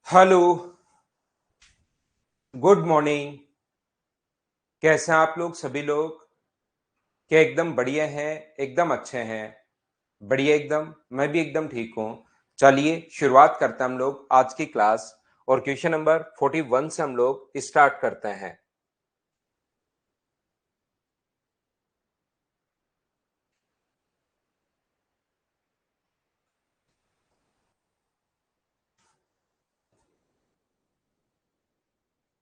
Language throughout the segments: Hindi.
हेलो। Good morning. कैसे हैं आप लोग सभी लोग? क्या एकदम बढ़िया हैं? एकदम अच्छे हैं? बढ़िया एकदम। मैं भी एकदम ठीक हूँ। चलिए शुरुआत करते हैं हम लोग आज की क्लास। और क्वेश्चन नंबर 41 से हम लोग स्टार्ट करते हैं।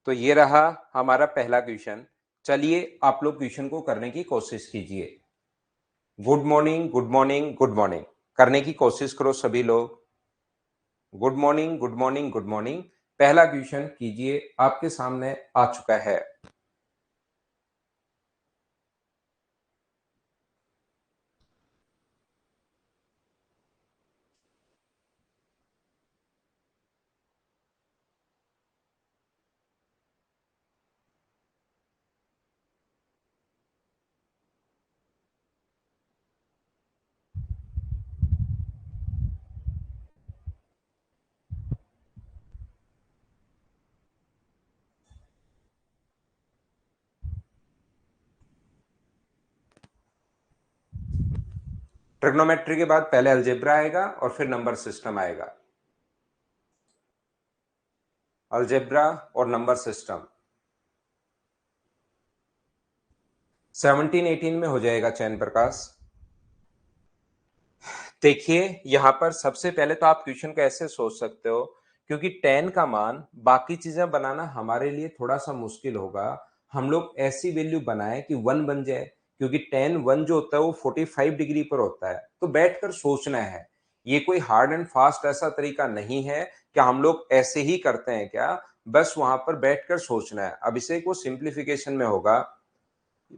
तो ये रहा हमारा पहला क्वेश्चन। चलिए आप लोग क्वेश्चन को करने की कोशिश कीजिए। Good morning, good morning, good morning. करने की कोशिश करो सभी लोग। Good morning, good morning, good morning. पहला क्वेश्चन कीजिए, आपके सामने आ चुका है। ट्रिग्नोमेट्री के बाद पहले अलजेब्रा आएगा और फिर नंबर सिस्टम आएगा। अलजेब्रा और नंबर सिस्टम 17-18 में हो जाएगा चयन प्रकाश। देखिए यहां पर सबसे पहले तो आप क्वेश्चन को ऐसे सोच सकते हो, क्योंकि 10 का मान बाकी चीजें बनाना हमारे लिए थोड़ा सा मुश्किल होगा। हम लोग ऐसी वैल्यू बनाए कि 1 बन जाए, क्योंकि 10 1 जो होता है वो 45 डिग्री पर होता है। तो बैठकर सोचना है। ये कोई हार्ड एंड फास्ट ऐसा तरीका नहीं है कि हम लोग ऐसे ही करते हैं क्या, बस वहां पर बैठकर सोचना है। अब इसे को सिंप्लीफिकेशन में होगा,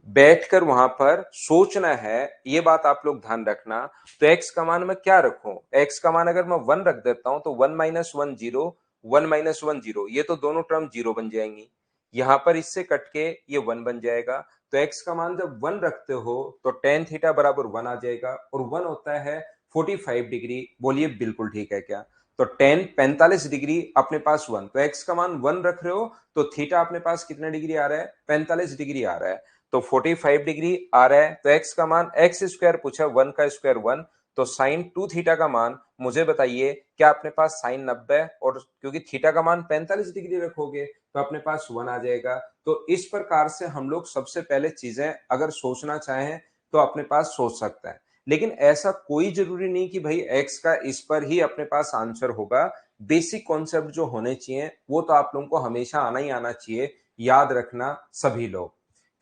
बैठकर वहां पर सोचना है। ये बात आप लोग ध्यान रखना। तो x का मान मैं क्या रखूं? x का मान अगर मैं 1 रख देता हूं तो 1 - 1 0, 1 - 1 0, ये तो दोनों टर्म जीरो बन जाएंगी। यहां पर इससे कट के ये 1 बन जाएगा। तो x का मान जब 1 रखते हो तो टेन थीटा बराबर 1 आ जाएगा, और 1 होता है 45 डिग्री। बोलिए बिल्कुल ठीक है क्या? तो टेन 45 डिग्री अपने पास 1, तो x का मान 1 रख रहे हो तो थीटा अपने पास कितना डिग्री आ रहा है? 45 डिग्री आ रहा है। तो 45 डिग्री आ रहा है। तो x का मान एक्स स्क्वायर पूछा, 1 का स्क्वायर 1। तो साइन 2 थीटा का मान मुझे बताइए, क्या अपने पास साइन 90, और क्योंकि थीटा का मान 45 डिग्री रखोगे तो अपने पास 1 आ जाएगा। तो इस प्रकार से हम लोग सबसे पहले चीजें अगर सोचना चाहें तो अपने पास सोच सकते हैं। लेकिन ऐसा कोई जरूरी नहीं कि भाई x का इस पर ही अपने पास आंसर होगा। बेसिक कॉन्सेप्ट जो होने चाहिए वो तो आप लोगों को हमेशा आना ही आना चाहिए। याद रखना सभी लोग,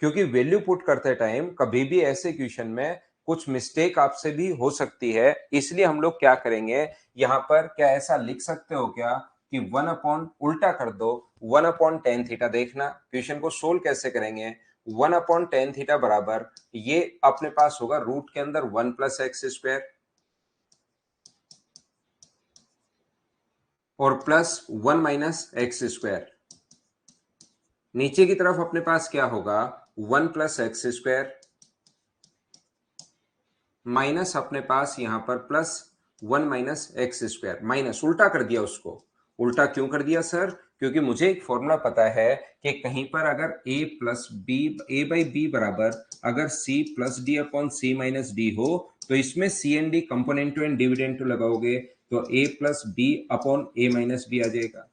क्योंकि वैल्यू पुट करते टाइम कभी भी ऐसे क्वेश्चन में कुछ मिस्टेक आपसे भी हो सकती है। इसलिए हम लोग क्या करेंगे, यहां पर क्या ऐसा लिख सकते हो क्या कि 1 अपॉन उल्टा कर दो, 1 अपॉन टेन थीटा। देखना क्वेश्चन को सोल्व कैसे करेंगे। 1 अपॉन टेन थीटा बराबर ये अपने पास होगा रूट के अंदर 1 प्लस एक्स स्क्वायर और प्लस 1 माइनस एक्स स्क्वायर। नीचे की तरफ अपने पास क्या होगा? 1 प्लस एक्स स्क्वायर माइनस अपने पास यहां पर plus 1 minus x square. Minus उल्टा कर दिया उसको। उल्टा क्यों कर दिया सर? क्योंकि मुझे एक फॉर्मूला पता है कि कहीं पर अगर a plus B, A by B बराबर अगर c plus D upon C minus D हो, तो इसमें C and D component and dividend लगाओगे तो a plus B upon A minus B आ जाएगा,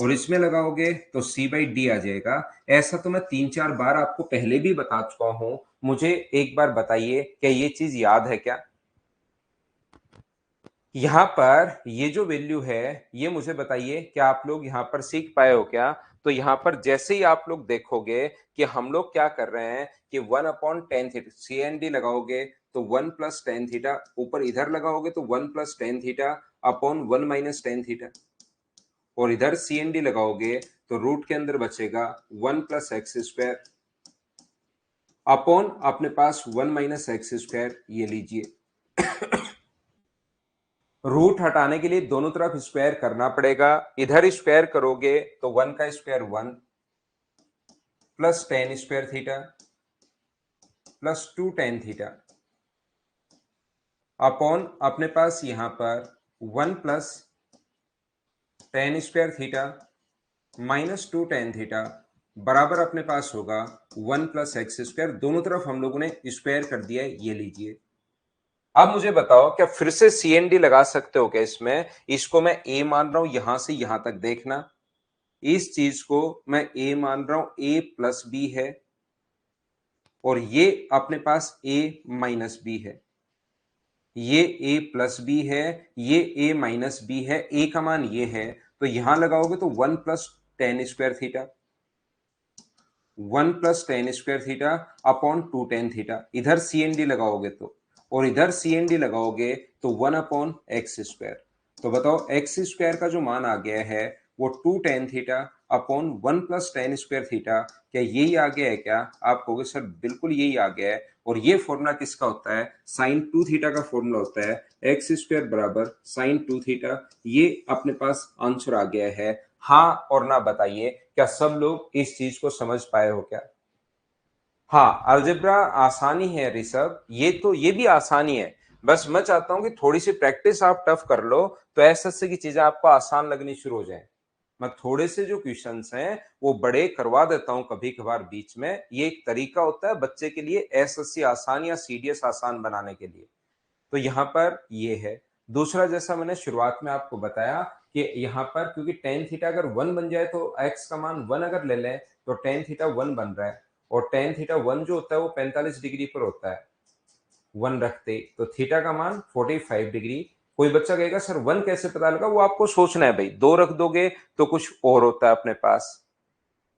और इसमें लगाओगे तो सी बाई डी आ जाएगा। ऐसा तो मैं 3-4 बार आपको पहले भी बता चुका हूं। मुझे एक बार बताइए, क्या ये चीज याद है क्या? यहां पर ये जो वैल्यू है, ये मुझे बताइए क्या आप लोग यहां पर सीख पाए हो क्या? तो यहां पर जैसे ही आप लोग देखोगे कि हम लोग क्या कर रहे हैं कि 1/10 थीटा सी एन डी लगाओगे तो 1 + 10 थीटा, ऊपर इधर लगाओगे तो 1 + 10 थीटा अपॉन 1 - 10 थीटा, और इधर सी एन डी लगाओगे तो रूट के अंदर बचेगा 1 प्लस एक्स स्क्वायर अपॉन अपने पास 1 माइनस एक्स स्क्वायर। ये लीजिए, रूट हटाने के लिए दोनों तरफ स्क्वायर करना पड़ेगा। इधर स्क्वायर करोगे तो 1 का square 1 plus ten square theta plus 2 tan theta upon अपने पास यहां पर 1 plus ten square theta minus 2 tan theta बराबर अपने पास होगा 1 प्लस एक्स स्क्वायर। दोनों तरफ हम लोगों ने स्क्वायर कर दिया है, ये लीजिए। अब मुझे बताओ क्या फिर से सीएनडी लगा सकते हो क्या इसमें? इसको मैं ए मान रहा हूं, यहां से यहां तक देखना। इस चीज को मैं ए मान रहा हूं, ए प्लस बी है, और ये अपने पास ए माइनस बी है। ये a प्लस बी है, ये a माइनस बी है, a का मान ये है, तो यहां लगाओगे तो 1 plus ten square theta, 1 plus ten square theta upon 2 tan theta. इधर सी एन डी लगाओगे तो, और इधर सी एन डी लगाओगे तो 1 अपॉन एक्स स्क्वायर। तो बताओ एक्स स्क्वायर का जो मान आ गया है वो 2 tan theta upon 1 plus ten square theta. क्या यही आ गया है क्या? आप कहोगे सर बिल्कुल यही आ गया है। और ये फॉर्मूला किसका होता है? साइन 2 थीटा का फॉर्मूला होता है, एक्स स्क्वायर बराबर साइन 2 थीटा। ये अपने पास आंसर आ गया है। हाँ और ना बताइए, क्या सब लोग इस चीज को समझ पाए हो क्या? हाँ, अलजेब्रा आसानी है ऋषभ, ये भी आसानी है। बस मैं चाहता हूं कि थोड़ी सी प्रैक्टिस आप टफ कर लो, तो ऐसे की चीजें आपको आसान लगनी शुरू हो जाए। मैं थोड़े से जो क्वेश्चंस हैं वो बड़े करवा देता हूं कभी कभार बीच में। ये एक तरीका होता है बच्चे के लिए एसएससी आसान या सीडीएस आसान बनाने के लिए। तो यहाँ पर ये है। दूसरा, जैसा मैंने शुरुआत में आपको बताया कि यहाँ पर क्योंकि टेन थीटा अगर 1 बन जाए तो एक्स का मान 1 अगर ले लें तो टेन थीटा 1 बन रहा है, और टेन थीटा 1 जो होता है वो 45 डिग्री पर होता है 1 रखते, तो थीटा का मान 45 डिग्री। कोई बच्चा कहेगा सर 1 कैसे पता लगा? वो आपको सोचना है भाई, 2 रख दोगे तो कुछ और होता है अपने पास।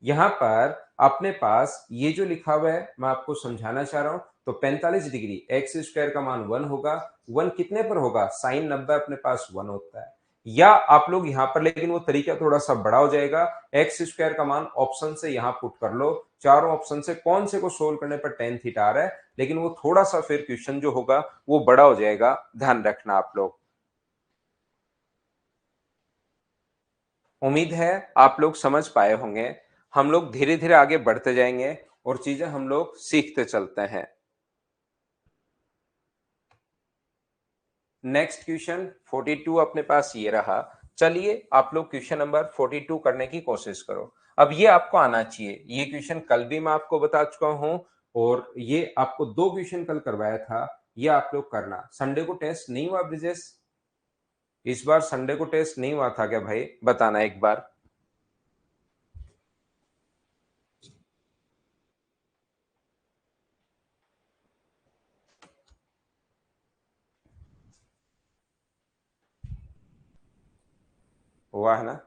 यहां पर अपने पास ये जो लिखा हुआ है मैं आपको समझाना चाह रहा हूं। तो 45 डिग्री एक्स स्क्वायर का मान 1 होगा। 1 कितने पर होगा? साइन 90 अपने पास 1 होता है। या आप लोग यहां पर, लेकिन वो तरीका थोड़ा सा बड़ा हो जाएगा, एक्स स्क्वायर का मान ऑप्शन से यहां पुट कर लो। चारों ऑप्शन से कौन से को सोल्व करने पर टेन थीटा आ रहा है, लेकिन वो थोड़ा सा फिर क्वेश्चन जो होगा वो बड़ा हो जाएगा, ध्यान रखना आप लोग। उम्मीद है आप लोग समझ पाए होंगे। हम लोग धीरे धीरे आगे बढ़ते जाएंगे और चीजें हम लोग सीखते चलते हैं। नेक्स्ट क्वेश्चन 42 अपने पास ये रहा। चलिए आप लोग क्वेश्चन नंबर 42 करने की कोशिश करो। अब ये आपको आना चाहिए, ये क्वेश्चन कल भी मैं आपको बता चुका हूं, और ये आपको 2 क्वेश्चन कल करवाया था। ये आप लोग करना। संडे को टेस्ट नहीं हुआ ब्रिजेश? इस बार संडे को टेस्ट नहीं हुआ था क्या भाई? बताना एक बार। हुआ है ना?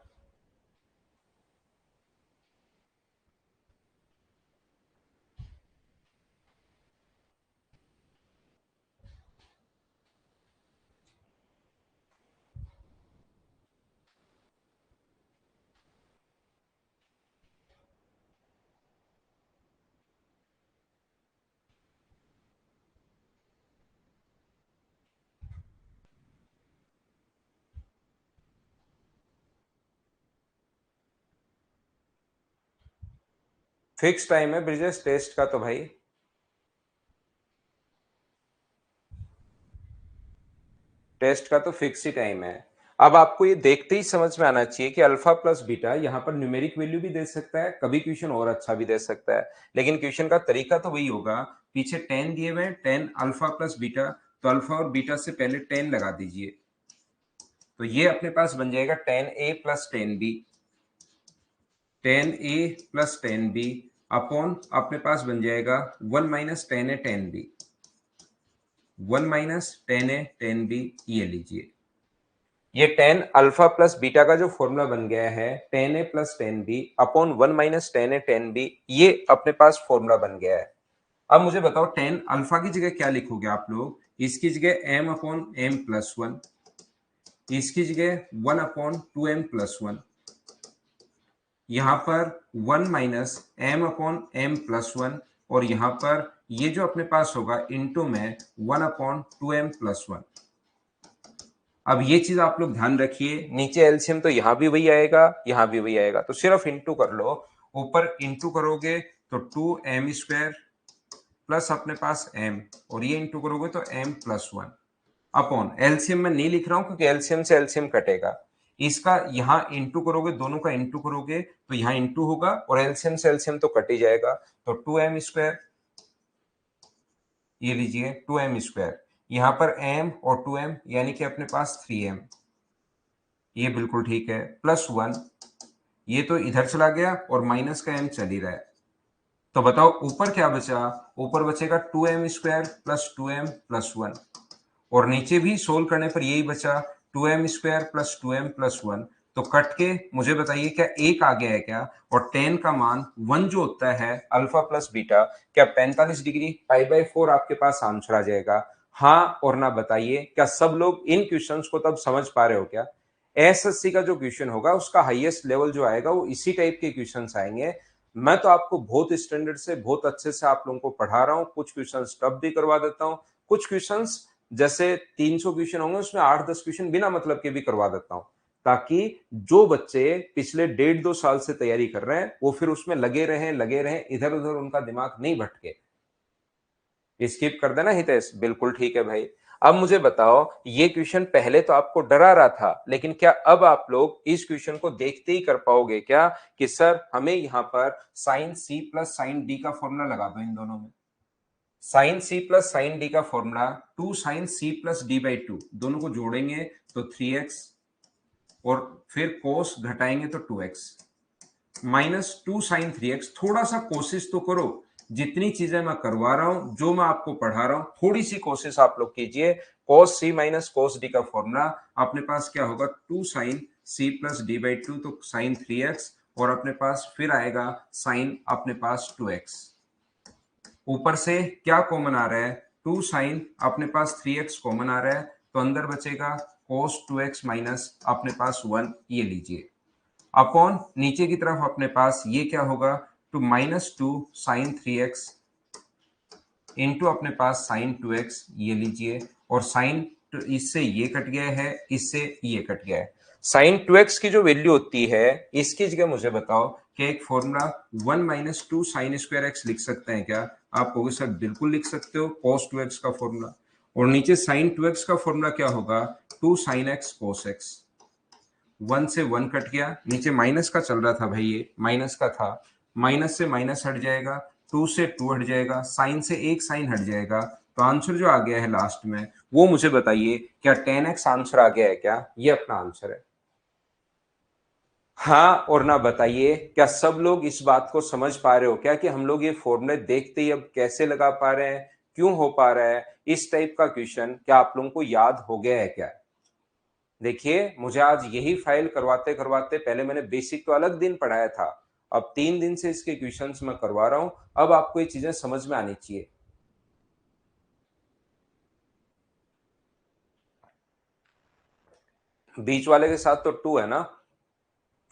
फिक्स टाइम है ब्रिजेश टेस्ट का तो भाई। टेस्ट का तो फिक्स ही टाइम है। अब आपको ये देखते ही समझ में आना चाहिए कि अल्फा प्लस बीटा यहाँ पर न्यूमेरिक वैल्यू भी दे सकता है, कभी क्वेश्चन और अच्छा भी दे सकता है, लेकिन क्वेश्चन का तरीका तो वही होगा। पीछे टेन दिए हुए, टेन अल्फा प्लस बीटा, तो अल्फा और बीटा से पहले टेन लगा दीजिए। तो ये अपने पास बन जाएगा ten A plus ten B, ten A plus ten B upon अपने पास बन जाएगा 1 minus ten A ten B, 1 minus ten A ten B. ये लीजिए, ये टेन अल्फा प्लस बीटा का जो फॉर्मूला बन गया है, ten A plus ten B upon 1 minus ten A ten B, ये अपने पास फॉर्मूला बन गया है। अब मुझे बताओ टेन अल्फा की जगह क्या लिखोगे आप लोग? इसकी जगह M upon M plus one, इसकी जगह 1 upon two M plus one, यहां पर 1 minus M upon M plus one, और यहां पर ये जो अपने पास होगा इंटू में 1 upon two M plus one. अब ये चीज आप लोग ध्यान रखिए, नीचे एलसीएम तो यहां भी वही आएगा, यहां भी वही आएगा, तो सिर्फ इंटू कर लो। ऊपर इंटू करोगे तो 2m² प्लस अपने पास m, और ये इंटू करोगे तो m plus one upon, LCM में नहीं लिख रहा हूं क्योंकि एलसीएम से एलसीएम कटेगा, इसका यहाँ इंटू करोगे, दोनों का इंटू करोगे तो यहाँ इंटू होगा और एलसीएम से एलसीएम तो कट ही जाएगा, तो 2m स्क्वायर, ये लीजिए 2m स्क्वायर, यहाँ पर m और 2m यानी कि अपने पास 3m, ये बिल्कुल ठीक है, प्लस 1, ये तो इधर चला गया और माइनस का m चल ही रहा है, तो बताओ ऊपर क्या बचा, ऊपर बचेगा 2m square plus 2m plus 1, और नीचे भी सोल्व करने पर यही बचा 2m square plus 2m plus 1, तो कट के मुझे बताइए क्या एक आ गया है क्या, और tan का मान 1 जो होता है अल्फा प्लस बीटा, क्या 45 डिग्री पाई बाय 4 आपके पास आंसर आ जाएगा? हाँ और ना बताइए, क्या सब लोग इन क्वेश्चंस को तब समझ पा रहे हो क्या? एसएससी का जो क्वेश्चन होगा उसका हाईएस्ट लेवल जो आएगा वो इसी टाइप के क्वेश्चंस आएंगे। मैं तो आपको बहुत स्टैंडर्ड से बहुत अच्छे से आप लोगों को पढ़ा रहा हूँ, कुछ क्वेश्चंस टफ भी करवा देता हूँ, कुछ क्वेश्चंस जैसे 300 क्वेश्चन होंगे उसमें 8-10 क्वेश्चन बिना मतलब के भी करवा देता हूं, ताकि जो बच्चे पिछले 1.5-2 साल से तैयारी कर रहे हैं वो फिर उसमें लगे रहें, इधर उधर उनका दिमाग नहीं भटके। स्किप कर देना हितेश, बिल्कुल ठीक है भाई। अब मुझे बताओ, ये क्वेश्चन पहले तो आपको डरा रहा था, लेकिन क्या अब आप लोग इस क्वेश्चन को देखते ही कर पाओगे क्या कि सर हमें यहाँ पर sine C plus sine D का फॉर्मूला लगा दो इन दोनों में। Sine C plus sine D का formula 2 sine C plus D by 2, दोनों को जोड़ेंगे तो 3x, और फिर कोस घटाएंगे तो 2x माइनस 2 साइन 3x। थोड़ा सा कोशिश तो करो, जितनी चीजें मैं करवा रहा हूं, जो मैं आपको पढ़ा रहा हूं, थोड़ी सी कोशिश आप लोग कीजिए। Cos C minus cos D का फॉर्मूला अपने पास क्या होगा, 2 sine C plus D by 2, तो साइन 3x, और अपने पास फिर आएगा साइन अपने पास 2x। ऊपर से क्या कॉमन आ रहा है, 2 साइन अपने पास 3x कॉमन आ रहा है, तो अंदर बचेगा cos 2x माइनस अपने पास 1, ये लीजिए, अपॉन नीचे की तरफ अपने पास ये क्या होगा, to minus 2 sign 3x into अपने पास साइन 2x, ये लीजिए, और साइन इससे ये कट गया है, इससे ये कट गया है। साइन 2x की जो वैल्यू होती है इसकी जगह मुझे बताओ कि एक formula 1 minus 2 sign square x लिख सकते हैं क्या? आप कहोगे सर बिल्कुल लिख सकते हो, cos 2x का फॉर्मूला, और नीचे साइन 2x का फॉर्मूला क्या होगा, 2 साइन एक्स cos x। 1 से 1 कट गया, नीचे माइनस का चल रहा था भाई, ये माइनस का था, माइनस से माइनस हट जाएगा, 2 से 2 हट जाएगा, साइन से एक साइन हट जाएगा, तो आंसर जो आ गया है लास्ट में वो मुझे बताइए, क्या 10x आंसर आ गया है क्या? ये अपना आंसर है। हाँ और ना बताइए, क्या सब लोग इस बात को समझ पा रहे हो क्या कि हम लोग ये फॉर्मूले देखते ही अब कैसे लगा पा रहे हैं, क्यों हो पा रहा है? इस टाइप का क्वेश्चन क्या आप लोगों को याद हो गया है क्या? देखिए, मुझे आज यही फाइल करवाते करवाते, पहले मैंने बेसिक तो अलग दिन पढ़ाया था, अब 3 दिन से इसके क्वेश्चंस मैं करवा रहा हूं, अब आपको ये चीजें समझ में आनी चाहिए। बीच वाले के साथ तो 2 है ना,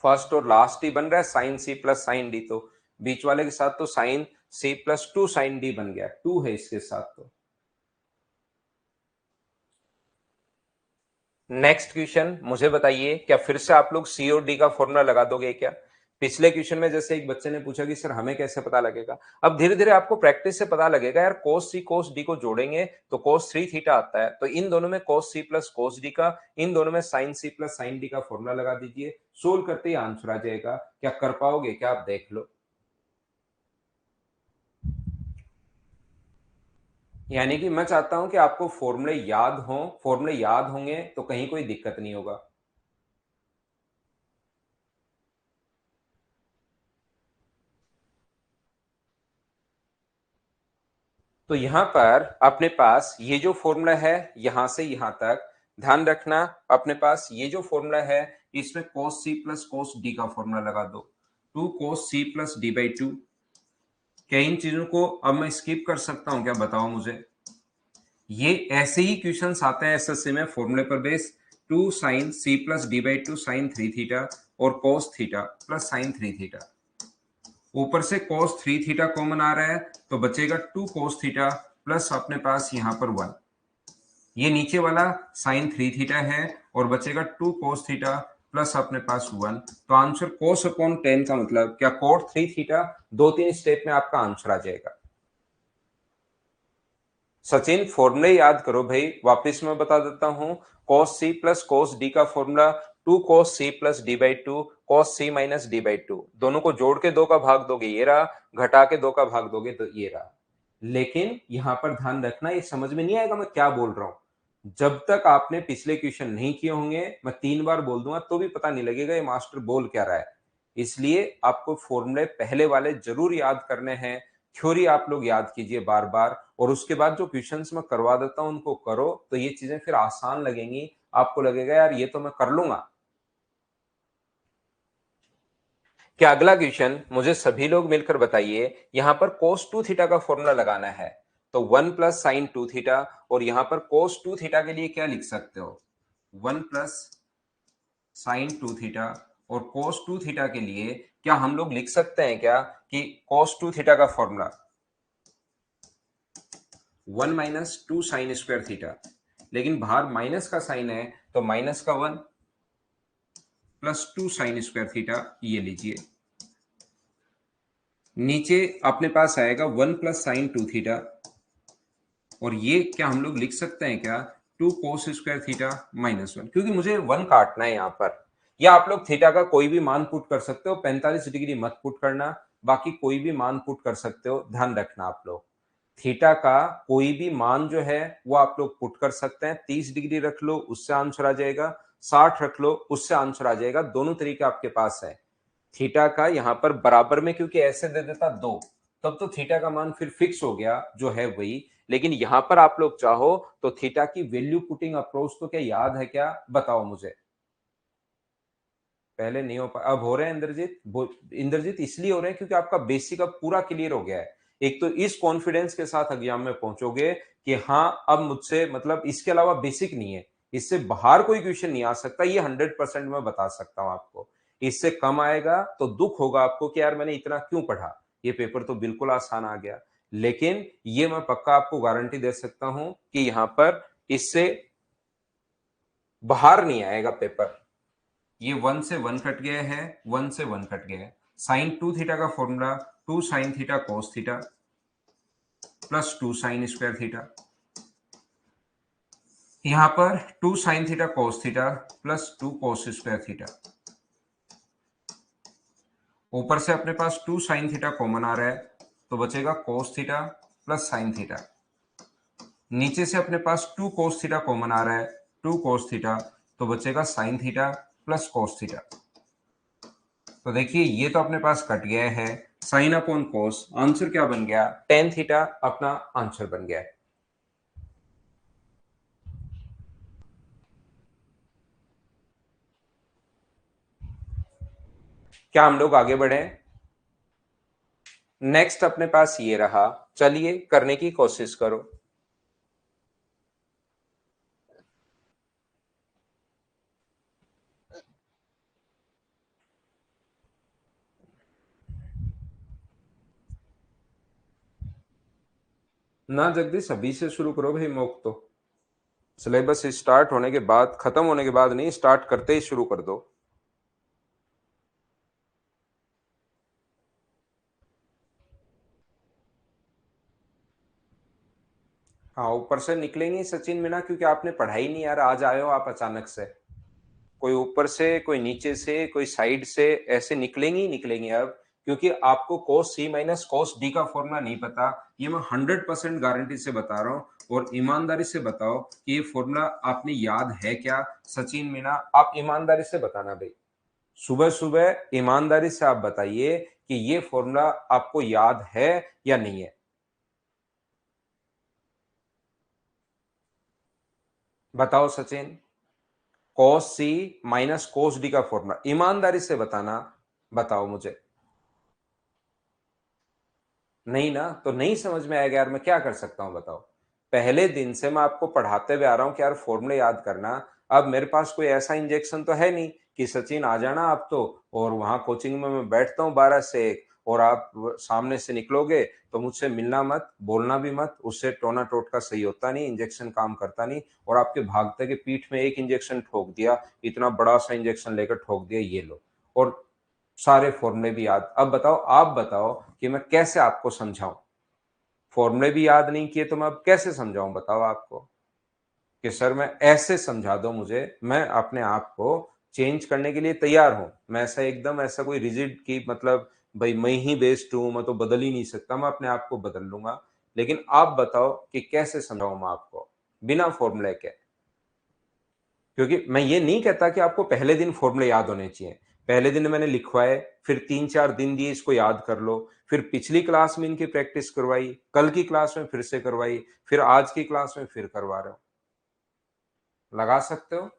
फर्स्ट और लास्ट ही बन रहा है sine C plus sine D, तो बीच वाले के साथ तो sine C plus 2 sine D बन गया, 2 है इसके साथ। तो नेक्स्ट क्वेश्चन मुझे बताइए, क्या फिर से आप लोग सी और डी का फॉर्मूला लगा दोगे क्या? पिछले क्वेश्चन में जैसे एक बच्चे ने पूछा कि सर हमें कैसे पता लगेगा, अब धीरे धीरे आपको प्रैक्टिस से पता लगेगा यार, cos सी cos डी को जोड़ेंगे तो cos 3 थीटा आता है, तो इन दोनों में cos C plus cos D का, इन दोनों में sin C plus sin D का फॉर्मूला लगा दीजिए, सोल्व करते ही आंसर आ जाएगा। क्या कर पाओगे क्या? आप देख लो। यानी कि मैं चाहता हूं कि आपको फॉर्मूले याद हो, फॉर्मूले याद होंगे तो कहीं कोई दिक्कत नहीं होगा। तो यहां पर अपने पास ये जो फॉर्मूला है यहां से यहां तक, ध्यान रखना, अपने पास ये जो फॉर्मूला है इसमें cos c plus cos d का फॉर्मूला लगा दो, 2 cos c plus D by 2। क्या इन चीजों को अब मैं स्किप कर सकता हूं क्या, बताओ मुझे? ये ऐसे ही क्वेश्चन आते हैं एसएससी में फॉर्मूले पर base, 2 sine C plus D by 2 sine 3 theta और cos theta plus sine 3 theta, ऊपर से cos 3 थीटा कॉमन आ रहा है, तो बचेगा 2 cos थीटा प्लस अपने पास यहाँ पर 1, ये नीचे वाला साइन 3 थीटा है, और बचेगा 2 cos थीटा प्लस अपने पास 1, तो आंसर cos अपॉन 10 का मतलब क्या, cot 3 थीटा, 2-3 स्टेप में आपका आंसर आ जाएगा। सचिन फॉर्मूले याद करो भाई, वापस मैं बता देता हूं, cos c plus cos d का formula two cos C plus D by two cos C minus D by two, दोनों को जोड़ के 2 का भाग दोगे ये रहा, घटा के 2 का भाग दोगे तो ये रहा। लेकिन यहां पर ध्यान रखना, ये समझ में नहीं आएगा मैं क्या बोल रहा हूं जब तक आपने पिछले क्वेश्चन नहीं किए होंगे। मैं 3 बार बोल दूंगा तो भी पता नहीं लगेगा ये मास्टर बोल क्या रहा है। इसलिए आपको फॉर्मूले पहले वाले जरूर याद करने हैं, थ्योरी आप लोग याद कीजिए बार बार, और उसके बाद जो क्वेश्चंस मैं करवा देता हूं उनको करो, तो ये चीजें फिर आसान लगेंगी, आपको लगेगा यार ये तो मैं कर लूंगा। क्या अगला क्वेश्चन मुझे सभी लोग मिलकर बताइए, यहां पर cos 2 थीटा का फॉर्मूला लगाना है, तो 1 प्लस साइन 2 थीटा, और यहां पर cos 2 थीटा के लिए क्या लिख सकते हो, 1 प्लस साइन 2 थीटा, और cos 2 थीटा के लिए क्या हम लोग लिख सकते हैं क्या कि cos 2 थीटा का formula 1 minus 2 sign square theta, लेकिन बाहर माइनस का साइन है तो माइनस का 1 प्लस 2 साइन स्क्वायर थीटा, ये लीजिए। नीचे अपने पास आएगा 1 प्लस साइन 2 थीटा, और ये क्या हम लोग लिख सकते हैं क्या, 2 कोस स्क्वायर थीटा माइनस 1, क्योंकि मुझे 1 काटना है यहां पर। या आप लोग थीटा का कोई भी मान पुट कर सकते हो, 45 डिग्री मत पुट करना, बाकी कोई भी मान पुट कर सकते हो, ध्यान रखना आप लोग। थीटा का कोई भी मान जो है वो आप लोग पुट कर सकते हैं, 30 डिग्री रख लो उससे आंसर आ जाएगा, 60 रख लो उससे आंसर आ जाएगा, दोनों तरीके आपके पास है। थीटा का यहां पर बराबर में क्योंकि ऐसे दे देता 2, तब तो थीटा का मान फिर फिक्स हो गया जो है वही। लेकिन यहां पर आप लोग चाहो तो थीटा की वैल्यू पुटिंग अप्रोच तो क्या याद है क्या, बताओ मुझे। पहले नहीं हो पा, अब हो रहे हैं इंद्रजीत। इंद्रजीत इसलिए हो रहे हैं क्योंकि आपका बेसिक अब पूरा क्लियर हो गया है। एक तो इस कॉन्फिडेंस के साथ एग्जाम में पहुंचोगे कि हाँ अब मुझसे मतलब इसके अलावा बेसिक नहीं है, इससे बाहर कोई क्वेश्चन नहीं आ सकता, ये 100% मैं बता सकता हूं आपको। इससे कम आएगा तो दुख होगा आपको कि यार मैंने इतना क्यों पढ़ा, ये पेपर तो बिल्कुल आसान आ गया। लेकिन ये मैं पक्का आपको गारंटी दे सकता हूं कि यहां पर इससे बाहर नहीं आएगा पेपर। ये 1 से 1 कट गया है, 1 से 1 कट गया है। साइन 2 थीटा का formula 2 sine theta cos theta plus 2 sign square theta, यहां पर 2 sine theta cos theta plus 2 cos square theta, ऊपर से अपने पास 2 साइन थीटा कॉमन आ रहा है तो बचेगा cos theta plus sine theta, नीचे से अपने पास 2 cos थीटा कॉमन आ रहा है, 2 cos थीटा, तो बचेगा sin theta plus cos theta. तो देखिए ये तो अपने पास कट गया है, sin अपॉन cos, आंसर क्या बन गया, tan थीटा अपना आंसर बन गया है। क्या हम लोग आगे बढ़े, नेक्स्ट अपने पास ये रहा, चलिए करने की कोशिश करो। ना जगदीश अभी से शुरू करो भाई, मौक तो सिलेबस स्टार्ट होने के बाद, खत्म होने के बाद नहीं, स्टार्ट करते ही शुरू कर दो। हाँ ऊपर से निकलेंगे सचिन मीना, क्योंकि आपने पढ़ाई नहीं यार, आज आए हो आप अचानक से, कोई ऊपर से कोई नीचे से कोई साइड से, ऐसे निकलेंगी ही निकलेंगी अब, क्योंकि आपको cos c minus cos d का फॉर्मूला नहीं पता, ये मैं 100% गारंटी से बता रहा हूँ। और ईमानदारी से बताओ कि ये फॉर्मूला आपने याद है क्या, सचिन मीना आप ईमानदारी से बताना भाई, सुबह सुबह ईमानदारी से आप बताइए कि ये फॉर्मूला आपको याद है या नहीं है, बताओ Sachin. cos c minus cos d का फॉर्मूला ईमानदारी से बताना, बताओ मुझे। नहीं ना, तो नहीं समझ में आएगा यार, मैं क्या कर सकता हूं बताओ। पहले दिन से मैं आपको पढ़ाते हुए आ रहा हूं कि यार फॉर्मूले याद करना। अब मेरे पास कोई ऐसा इंजेक्शन तो है नहीं कि सचिन आ जाना आप तो, और वहां कोचिंग में मैं बैठता हूँ 12 से 1, और आप सामने से निकलोगे तो मुझसे मिलना मत, बोलना भी मत, उससे टोना टोटका सही होता नहीं, इंजेक्शन काम करता नहीं, और आपके भागते के पीठ में एक इंजेक्शन ठोक दिया, इतना बड़ा सा इंजेक्शन लेकर ठोक दिया, ये लो, और सारे फॉर्मूले भी याद। अब बताओ, आप बताओ कि मैं कैसे आपको समझाऊं, फॉर्मूले भी याद नहीं किए तो मैं अब कैसे समझाऊं, बताओ आपको कि सर मैं ऐसे समझा दो मुझे, मैं अपने आप को चेंज करने के लिए तैयार हूँ। मैं ऐसा एकदम ऐसा कोई रिजिड कि मतलब भाई मैं ही बेस्ट हूँ, मैं तो बदल ही नहीं सकता, मैं अपने आप को बदल लूँगा। लेकिन आप बताओ कि कैसे समझाऊँ मैं आपको, बिना फ़ॉर्मूले के? क्योंकि मैं ये नहीं कहता कि आपको पहले दिन फ़ॉर्मूले याद होने चाहिए। पहले दिन मैंने लिखवाए, फिर 3-4 दिन दिए इसको याद कर लो, फिर पिछली क्लास में इनकी प्रैक्टिस करवाई, कल की क्लास में फिर से करवाई, फिर आज की क्लास में फिर करवा रहे हो। लगा सकते हो?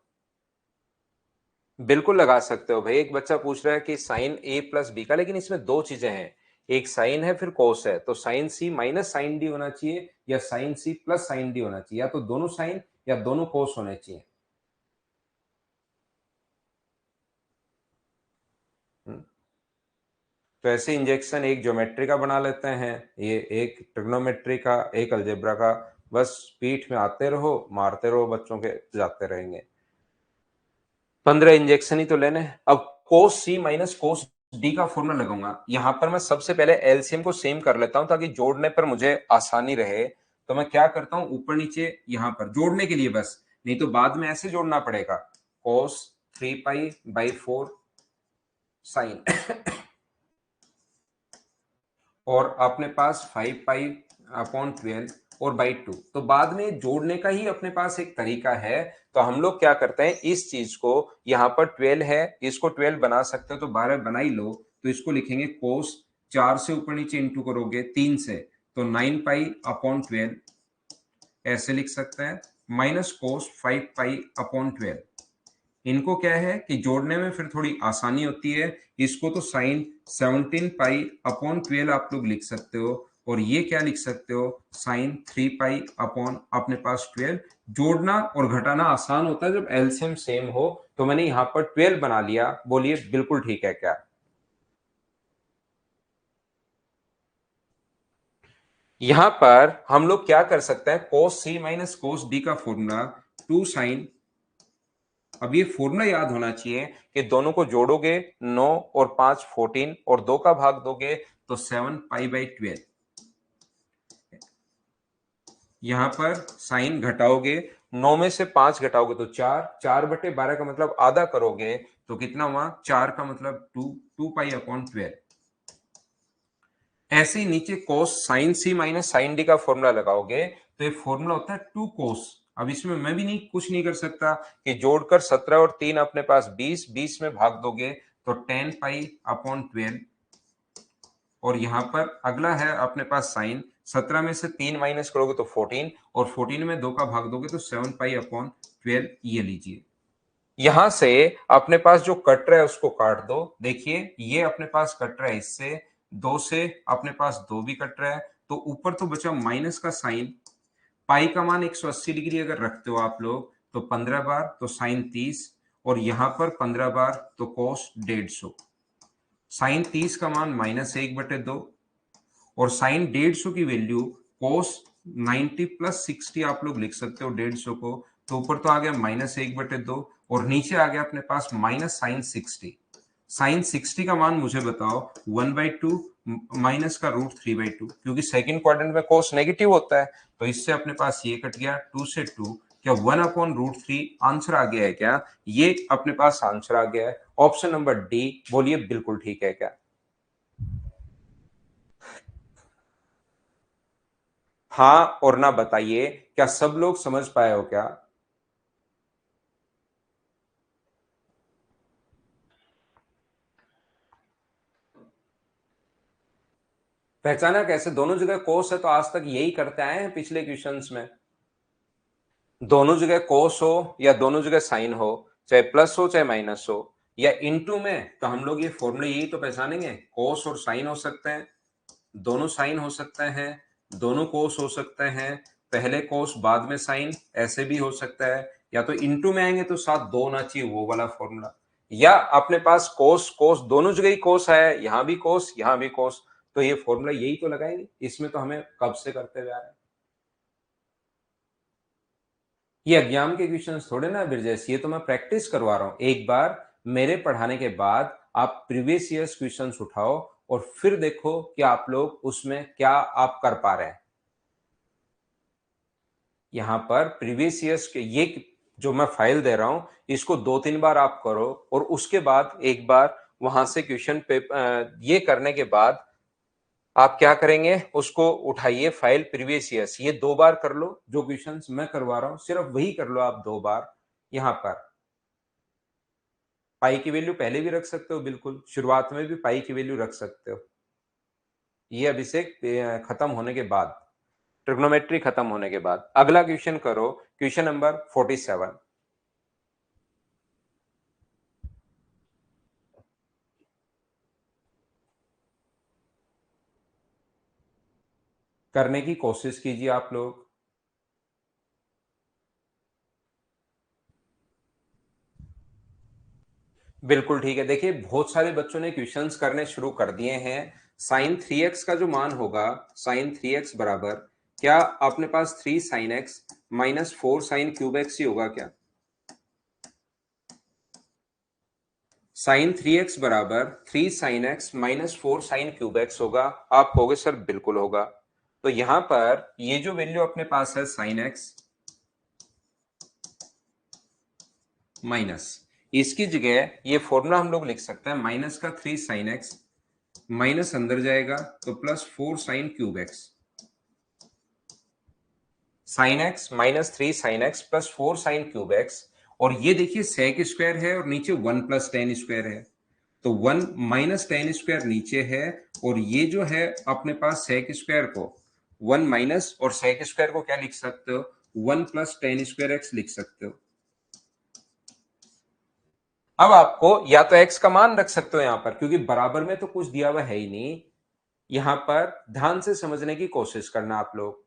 बिल्कुल लगा सकते हो भाई। एक बच्चा पूछ रहा है कि साइन ए प्लस बी का, लेकिन इसमें दो चीजें हैं, एक साइन है फिर कोस है, तो sine C minus sine D होना चाहिए या sine C plus sine D होना चाहिए, या तो दोनों साइन या दोनों कोस होने चाहिए। हम्म। तो ऐसे इंजेक्शन एक ज्योमेट्री का बना लेते हैं, ये एक ट्रिग्नोमेट्री का, एक अलजेब्रा का। बस पीठ में आते रहो, मारते रहो, बच्चों के जाते रहेंगे। 15 इंजेक्शन ही तो लेने। अब कोस सी माइनस कोस डी का फॉर्मूला लगाऊंगा। यहां पर मैं सबसे पहले एलसीएम को सेम कर लेता हूं ताकि जोड़ने पर मुझे आसानी रहे। तो मैं क्या करता हूं, ऊपर नीचे यहां पर जोड़ने के लिए बस, नहीं तो बाद में ऐसे जोड़ना पड़ेगा। कोस 3 पाई/4 साइन और अपने पास 5 पाई/12 और बाई 2। तो बाद में जोड़ने का ही अपने पास एक तरीका है। तो हम लोग क्या करते हैं, इस चीज को यहाँ पर 12 है, इसको 12 बना सकते हो तो 12 बना ही लो। तो इसको लिखेंगे कोस, 4 से ऊपर नीचे इंटू करोगे 3 से, तो 9 पाई/12 ऐसे लिख सकते हैं, माइनस कोस 5 पाई/12। इनको क्या है कि जोड़ने में फिर थोड़ी आसानी होती है। इसको तो साइन 17 पाई/12 आप लोग लिख सकते हो, और ये क्या लिख सकते हो, साइन 3 पाई अपॉन अपने पास 12। जोड़ना और घटाना आसान होता है जब एलसीएम सेम हो। तो मैंने यहां पर 12 बना लिया। बोलिए बिल्कुल ठीक है क्या? यहां पर हम लोग क्या कर सकते हैं, कोस सी माइनस कोस डी का फॉर्मूला 2 साइन। अब ये फॉर्मूला याद होना चाहिए कि दोनों को जोड़ोगे 9 और 5 14 और 2 का भाग दोगे तो 7 पाई/12। यहां पर साइन घटाओगे, 9 में से 5 घटाओगे तो 4, 4/12 का मतलब आधा करोगे तो कितना हुआ, 4 का मतलब 2, 2 पाई/12। ऐसे ही नीचे कोस sign C minus sine D का फॉर्मूला लगाओगे तो ये फॉर्मूला होता है 2 कोस। अब इसमें मैं भी नहीं कुछ नहीं कर सकता कि जोड़कर 17 और 3 अपने पास 20, 20 में भाग दोगे तो 10 पाई/12। और यहां पर अगला है अपने पास साइन, 17 में से 3 माइनस करोगे तो 14, और 14 में 2 का भाग दोगे तो 7 पाई/12। ये लीजिए। यहां से अपने पास जो कट रहा है उसको काट दो। देखिए ये अपने पास कट रहा है, इससे 2 से अपने पास 2 भी कट रहा है, तो ऊपर तो बचा माइनस का साइन। पाई का मान 180 डिग्री अगर रखते हो आप लोग तो 15 बार तो साइन 30, और यहां पर 15 बार तो कोस 150। साइन 30 का मान -1/2, और साइन 150 की वैल्यू कोस 90 प्लस 60 आप लोग लिख सकते हो 150 को। तो ऊपर तो आ गया -1/2 और नीचे आ गया अपने पास माइनस साइन 60। साइन 60 का मान मुझे बताओ 1/2 माइनस का √3/2, क्योंकि सेकंड क्वाड्रेंट में कोस नेगेटिव होता है। तो इससे अपने पास ये कट गया, 2 से 2, क्या 1/√3 आंसर आ गया है क्या? ये अपने पास आंसर आ गया है, ऑप्शन नंबर डी। बोलिए बिल्कुल ठीक है क्या? हाँ और ना बताइए, क्या सब लोग समझ पाए हो क्या? पहचाना कैसे? दोनों जगह कोस है तो आज तक यही करते आए हैं पिछले क्वेश्चंस में। दोनों जगह कोस हो या दोनों जगह साइन हो, चाहे प्लस हो चाहे माइनस हो, या इनटू में, तो हम लोग ये फॉर्मूले यही तो पहचानेंगे, कोस और साइन हो सकते हैं, दोनों साइन हो सकते हैं, दोनों कोस हो सकते हैं, पहले कोस बाद में साइन, ऐसे भी हो सकता है। या तो इनटू में आएंगे तो साथ दो होना चाहिए, वो वाला फॉर्मूला। या अपने पास कोस कोस दोनों जगह ही कोस है, यहां भी कोस यहां भी कोस, तो ये फॉर्मूला यही तो लगाएंगे। इसमें तो हमें कब से करते हुए आ रहे हैं। ये एग्जाम के क्वेश्चंस थोड़े ना ब्रजेश, ये तो मैं प्रैक्टिस करवा रहा हूं। एक बार मेरे पढ़ाने के बाद आप प्रीवियस ईयर्स क्वेश्चंस उठाओ और फिर देखो कि आप लोग उसमें क्या आप कर पा रहे हैं। यहां पर प्रीवियस ईयर्स के ये जो मैं फाइल दे रहा हूं इसको 2-3 बार आप करो और उसके बाद एक बार वहां से क्वेश्चन पे ये करने के बाद आप क्या करेंगे, उसको उठाइए फाइल प्रीवियस ईयर्स, ये 2 बार कर लो, जो क्वेश्चंस मैं करवा रहा हूं सिर्फ वही कर लो आप 2 बार। यहां पर पाई की वैल्यू पहले भी रख सकते हो, बिल्कुल शुरुआत में भी पाई की वैल्यू रख सकते हो। ये अभिषेक खत्म होने के बाद, ट्रिग्नोमेट्री खत्म होने के बाद अगला क्वेश्चन करो, क्वेश्चन नंबर 47। करने की कोशिश कीजिए आप लोग। बिल्कुल ठीक है, देखिए बहुत सारे बच्चों ने क्वेश्चंस करने शुरू कर दिए हैं। साइन 3x का जो मान होगा, साइन 3x बराबर, क्या अपने पास 3 sine X minus 4 sine cube X ही होगा क्या? साइन 3x बराबर 3 sine X minus 4 sine cube X होगा। आप कहोगे सर बिल्कुल होगा। तो यहां पर ये जो वैल्यू अपने पास है साइन एक्स माइनस, इसकी जगह ये फॉर्मूला हम लोग लिख सकते हैं, माइनस का 3 साइन एक्स माइनस अंदर जाएगा तो plus 4 sine cube x, sign X minus 3 sine X plus 4 sine cube x. और ये देखिए सेक स्क्वायर है और नीचे 1 प्लस टेन स्क्वायर है, तो 1 माइनस टेन स्क्वायर नीचे है, और ये जो है अपने पास सेक स्क्वायर को 1 माइनस और सेक स्क्वायर को क्या लिख सकते हो, 1 प्लस टेन स्क्वायर एक्स लिख सकते हो। अब आपको या तो एक्स का मान रख सकते हो यहां पर, क्योंकि बराबर में तो कुछ दिया हुआ है ही नहीं। यहां पर ध्यान से समझने की कोशिश करना आप लोग।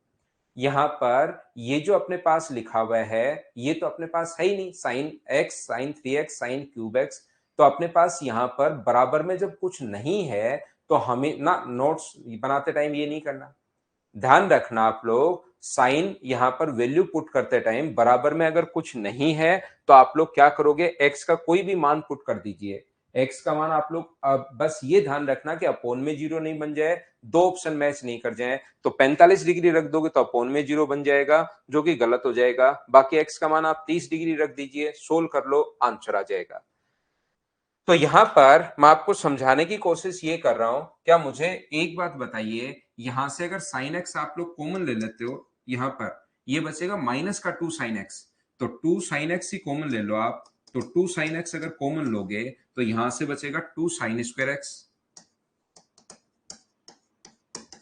यहां पर ये जो अपने पास लिखा हुआ है ये तो अपने पास है ही नहीं, sine X sine 3x sine cube X. तो अपने पास यहां पर बराबर में जब कुछ नहीं है तो हमें ना नोट्स बनाते टाइम ये नहीं करना। ध्यान रखना आप लोग, साइन यहां पर वैल्यू पुट करते टाइम बराबर में अगर कुछ नहीं है तो आप लोग क्या करोगे, एक्स का कोई भी मान पुट कर दीजिए। एक्स का मान आप लोग बस ये ध्यान रखना कि अपोन में जीरो नहीं बन जाए, दो ऑप्शन मैच नहीं कर जाए। तो 45 डिग्री रख दोगे तो अपोन में जीरो बन जाएगा, जो कि गलत हो जाएगा। बाकी एक्स का मान आप 30 डिग्री रख दीजिए, सोल्व कर लो, आंसर आ जाएगा। तो यहां पर मैं आपको समझाने की कोशिश ये कर रहा हूं, क्या मुझे एक बात बताइए, यहां से अगर साइन एक्स आप लोग कॉमन ले लेते हो, यहां पर ये बचेगा माइनस का 2 साइन एक्स, तो 2 साइन एक्स ही कॉमन ले लो आप। तो 2 साइन एक्स अगर कॉमन लोगे तो यहां से बचेगा 2 साइन स्क्वायर एक्स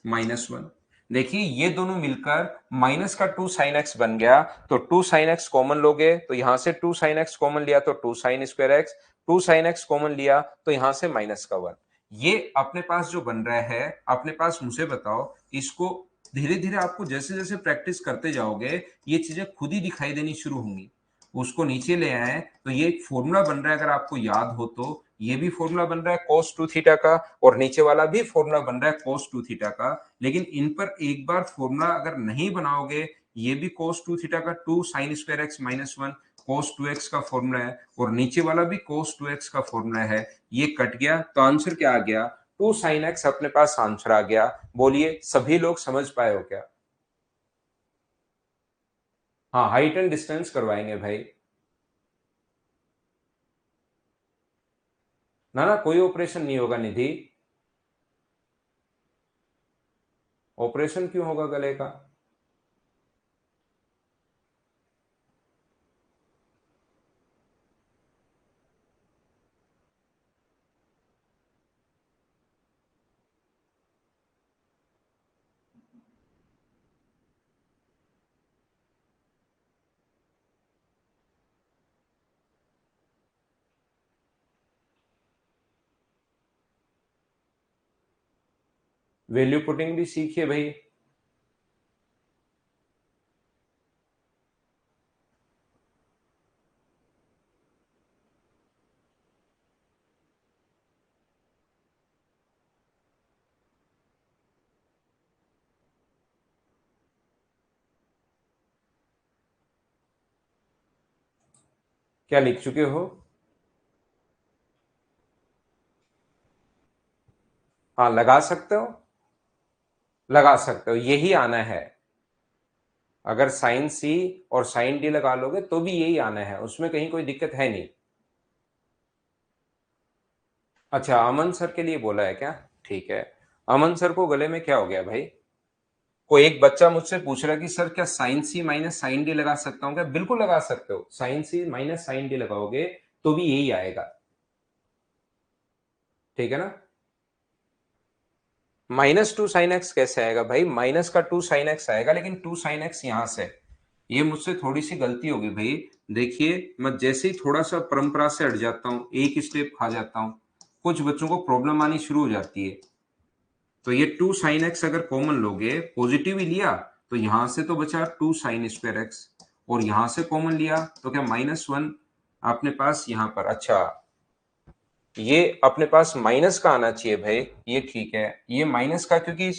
माइनस 1। देखिए ये दोनों मिलकर माइनस का 2 साइन एक्स बन गया, तो 2 साइन एक्स कॉमन लोगे तो यहां से 2 साइन एक्स कॉमन लिया तो 2 sign square x, 2 sine x common लिया तो यहां से माइनस का 1। ये अपने पास जो बन रहा है, अपने पास मुझे बताओ, इसको धीरे धीरे आपको जैसे जैसे प्रैक्टिस करते जाओगे ये चीजें खुद ही दिखाई देनी शुरू होंगी। उसको नीचे ले आए तो ये एक फॉर्मूला बन रहा है, अगर आपको याद हो तो ये भी फॉर्मूला बन रहा है cos 2 थीटा का, और नीचे वाला भी फॉर्मूला बन रहा है cos 2 थीटा का। लेकिन इन पर एक बार फॉर्मूला अगर नहीं बनाओगे, ये भी cos 2 थीटा का 2 sin square X minus 1 cos 2x का फॉर्मूला है, और नीचे वाला भी cos 2x का फॉर्मूला है, ये कट गया तो आंसर क्या आ गया, 2 sin x अपने पास आंसर आ गया। बोलिए सभी लोग समझ पाए हो क्या? हाँ, हाइट एंड डिस्टेंस करवाएंगे भाई। ना ना, कोई ऑपरेशन नहीं होगा निधि। ऑपरेशन क्यों होगा गले का? वैल्यू पुटिंग भी सीखिए भाई। क्या लिख चुके हो? हाँ, लगा सकते हो, लगा सकते हो, यही आना है। अगर साइन सी और साइन डी लगा लोगे तो भी यही आना है, उसमें कहीं कोई दिक्कत है नहीं। अच्छा, अमन सर के लिए बोला है क्या? ठीक है। अमन सर को गले में क्या हो गया भाई? कोई एक बच्चा मुझसे पूछ रहा है कि सर क्या sign C minus sine D लगा सकता हूँ क्या? बिल्कुल लगा सकते हो, sign C minus sine D लगाओगे तो भी यही आएगा। ठीक है ना? माइनस टू साइन एक्स कैसे आएगा भाई? माइनस का टू साइन एक्स आएगा, लेकिन टू साइन एक्स यहां से। ये मुझसे थोड़ी सी गलती होगी भाई। देखिए, मैं जैसे ही थोड़ा सा परंपरा से हट जाता हूँ, एक स्टेप खा जाता हूँ, कुछ बच्चों को प्रॉब्लम आनी शुरू हो जाती है। तो ये टू साइन एक्स अगर कॉमन लोगे, पॉजिटिव ही लिया तो यहां से तो बचा टू साइन स्क्वायर एक्स, और यहां से कॉमन लिया तो क्या माइनस वन अपने पास यहां पर। अच्छा, ये अपने पास माइनस का आना चाहिए भाई, ये ठीक है। ये माइनस का, क्योंकि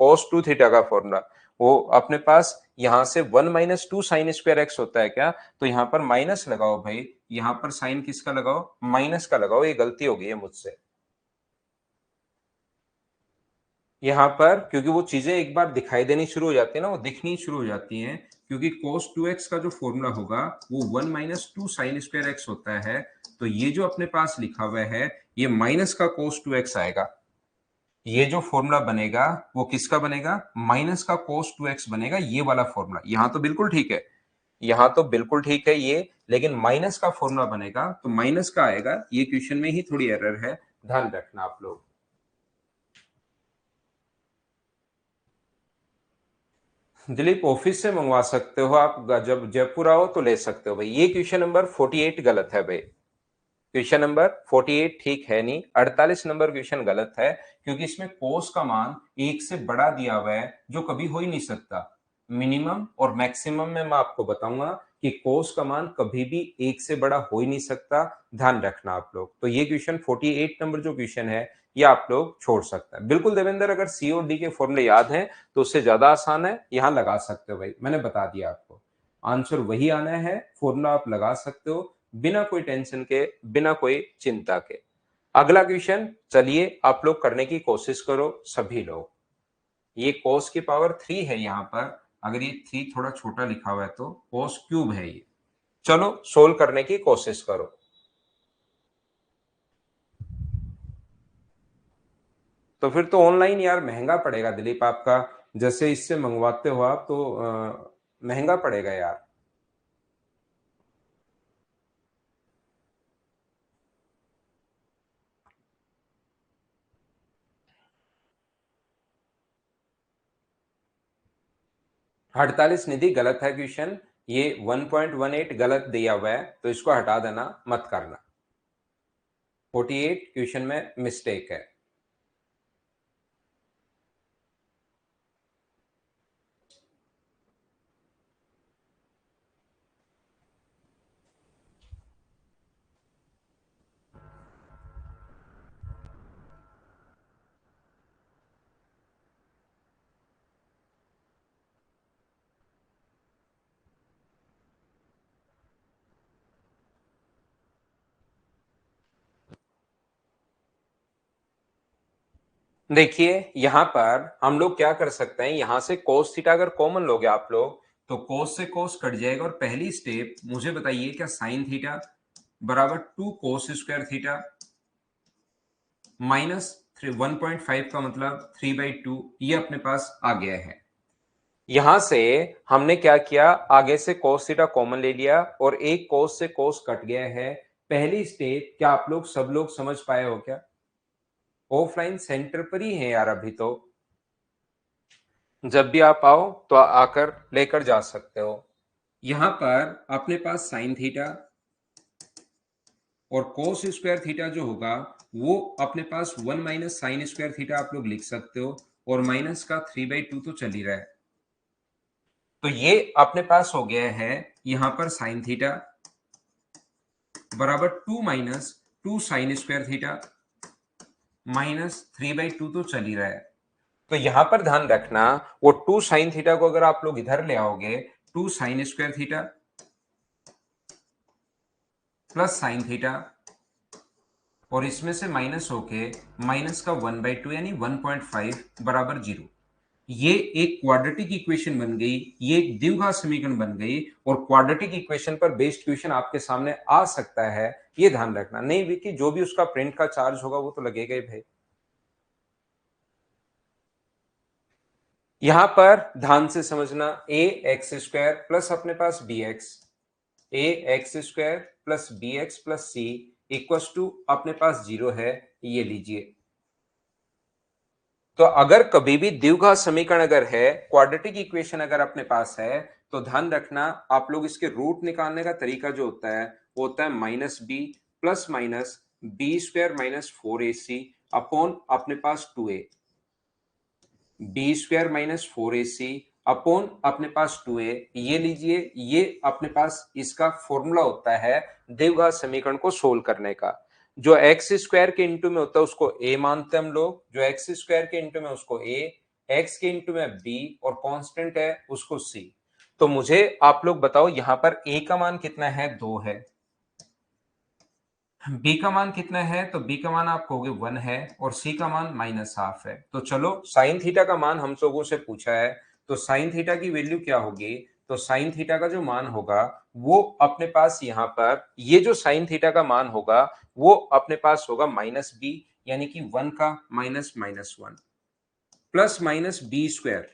cos टू थीटा का फॉर्मूला वो अपने पास यहां से one minus two sine square x होता है क्या? तो यहां पर माइनस लगाओ भाई, यहां पर साइन किसका लगाओ? माइनस का लगाओ। ये गलती हो गई है मुझसे यहाँ पर, क्योंकि वो चीजें एक बार दिखाई देनी शुरू हो जाती है ना, वो दिखनी शुरू हो जाती हैं। क्योंकि cos 2x का जो फॉर्मूला होगा वो one minus two sine square x होता है। तो ये जो अपने पास लिखा हुआ है, ये माइनस का cos 2x आएगा। ये जो फॉर्मूला बनेगा वो किसका बनेगा? माइनस का cos 2x बनेगा, ये वाला फॉर्मूला। यहाँ तो बिल्कुल ठीक है, यहाँ तो बिल्कुल ठीक है ये, लेकिन माइनस का फॉर्मूला बनेगा तो माइनस का आएगा। ये क्वेश्चन में ही थोड़ी एरर है, ध्यान रखना आप लोग। दिलीप, ऑफिस से मंगवा सकते हो आप, जब जयपुर आओ तो ले सकते हो भाई। ये क्वेश्चन नंबर 48 गलत है भाई। क्वेश्चन नंबर 48 ठीक है नहीं, 48 नंबर क्वेश्चन गलत है, क्योंकि इसमें कोस का मान एक से बड़ा दिया हुआ है, जो कभी हो ही नहीं सकता। मिनिमम और मैक्सिमम में मैं आपको बताऊंगा कि कोस का मान कभी भी एक से बड़ा हो ही नहीं सकता। ध्यान रखना आप लोग। तो ये क्वेश्चन 48 नंबर जो क्वेश्चन है, ये आप लोग छोड़ सकते हैं बिल्कुल। देवेंद्र, अगर सी और डी के फॉर्मूले याद हैं तो उससे ज्यादा आसान है, यहां लगा सकते हो भाई, मैंने बता दिया आपको। आंसर वही आना है, फॉर्मूला आप लगा सकते हो बिना कोई टेंशन के, बिना कोई चिंता के। अगला क्वेश्चन चलिए आप लोग करने की कोशिश करो सभी लोग। ये cos की पावर 3 है यहाँ पर, अगर ये 3 थोड़ा छोटा लिखा हुआ है तो cos क्यूब है ये। चलो सोल्व करने की कोशिश करो। तो फिर तो ऑनलाइन यार महंगा पड़ेगा दिलीप आपका, जैसे इससे मंगवाते हो आप तो महंगा पड़ेगा यार। 48 निधि गलत है क्वेश्चन, ये 1.18 गलत दिया हुआ है, तो इसको हटा देना, मत करना। 48 क्वेश्चन में मिस्टेक है। देखिए, यहां पर हम लोग क्या कर सकते हैं, यहां से cos थीटा अगर कॉमन लोगे आप लोग, तो cos से cos कट जाएगा, और पहली स्टेप मुझे बताइए, क्या sin थीटा बराबर two cos square theta minus 1.5 का मतलब 3/2, ये अपने पास आ गया है। यहां से हमने क्या किया, आगे से cos थीटा कॉमन ले लिया, और एक cos से cos कट गया है। पहली स्टेप क्या आप लोग सब लोग समझ पाए हो क्या? ऑफलाइन सेंटर पर ही है यार अभी तो, जब भी आप आओ तो आकर लेकर जा सकते हो। यहां पर अपने पास साइन थीटा और कोस स्क्वायर थीटा जो होगा, वो अपने पास one minus sine square theta आप लोग लिख सकते हो, और माइनस का 3/2 तो चल ही रहा है। तो ये अपने पास हो गया है यहां पर साइन थीटा बराबर two minus two sine square theta minus 3/2 तो चल ही रहा है। तो यहां पर ध्यान रखना, वो टू साइन थीटा को अगर आप लोग इधर ले आओगे, two sine square theta plus sine theta, और इसमें से माइनस होके माइनस का 1/2 यानी 1.5 बराबर जीरो। ये एक क्वाड्रेटिक इक्वेशन बन गई, ये एक द्विघात समीकरण बन गई, और क्वाड्रेटिक इक्वेशन पर बेस्ड क्वेश्चन आपके सामने आ सकता है, ये ध्यान रखना। नहीं विकी, जो भी उसका प्रिंट का चार्ज होगा वो तो लगेगा ही भाई। यहां पर ध्यान से समझना, ए एक्स स्क्वायर प्लस अपने पास B X, A X square plus B X plus C equal to अपने पास 0 है, ये लीजिए। तो अगर कभी भी द्विघात समीकरण अगर है, क्वाड्रेटिक इक्वेशन अगर अपने पास है, तो ध्यान रखना आप लोग इसके रूट निकालने का तरीका जो होता है वो होता है minus B plus minus B square minus 4ac upon अपने पास 2a, B square minus 4ac upon अपने पास 2a, ये लीजिए। ये अपने पास इसका फॉर्मूला होता है द्विघात समीकरण को सोल्व करने का। जो एक्स स्क्वायर के इंटू में होता है उसको a मानते हैं हम लोग, जो एक्स स्क्वायर के इंटू में उसको a, एक्स के इंटू में b, और कांस्टेंट है उसको c। तो मुझे आप लोग बताओ यहां पर a का मान कितना है, 2 है, b का मान कितना है, तो b का मान आप कहोगे 1 है, और c का मान माइनस हाफ है। तो चलो साइन थीटा का मान हम लोगों से पूछा है, तो साइन थीटा की वैल्यू क्या होगी, तो साइन थीटा का जो मान होगा वो अपने पास यहाँ पर, ये जो साइन थीटा का मान होगा वो अपने पास होगा माइनस बी, यानी कि 1 का minus minus 1, plus minus B square,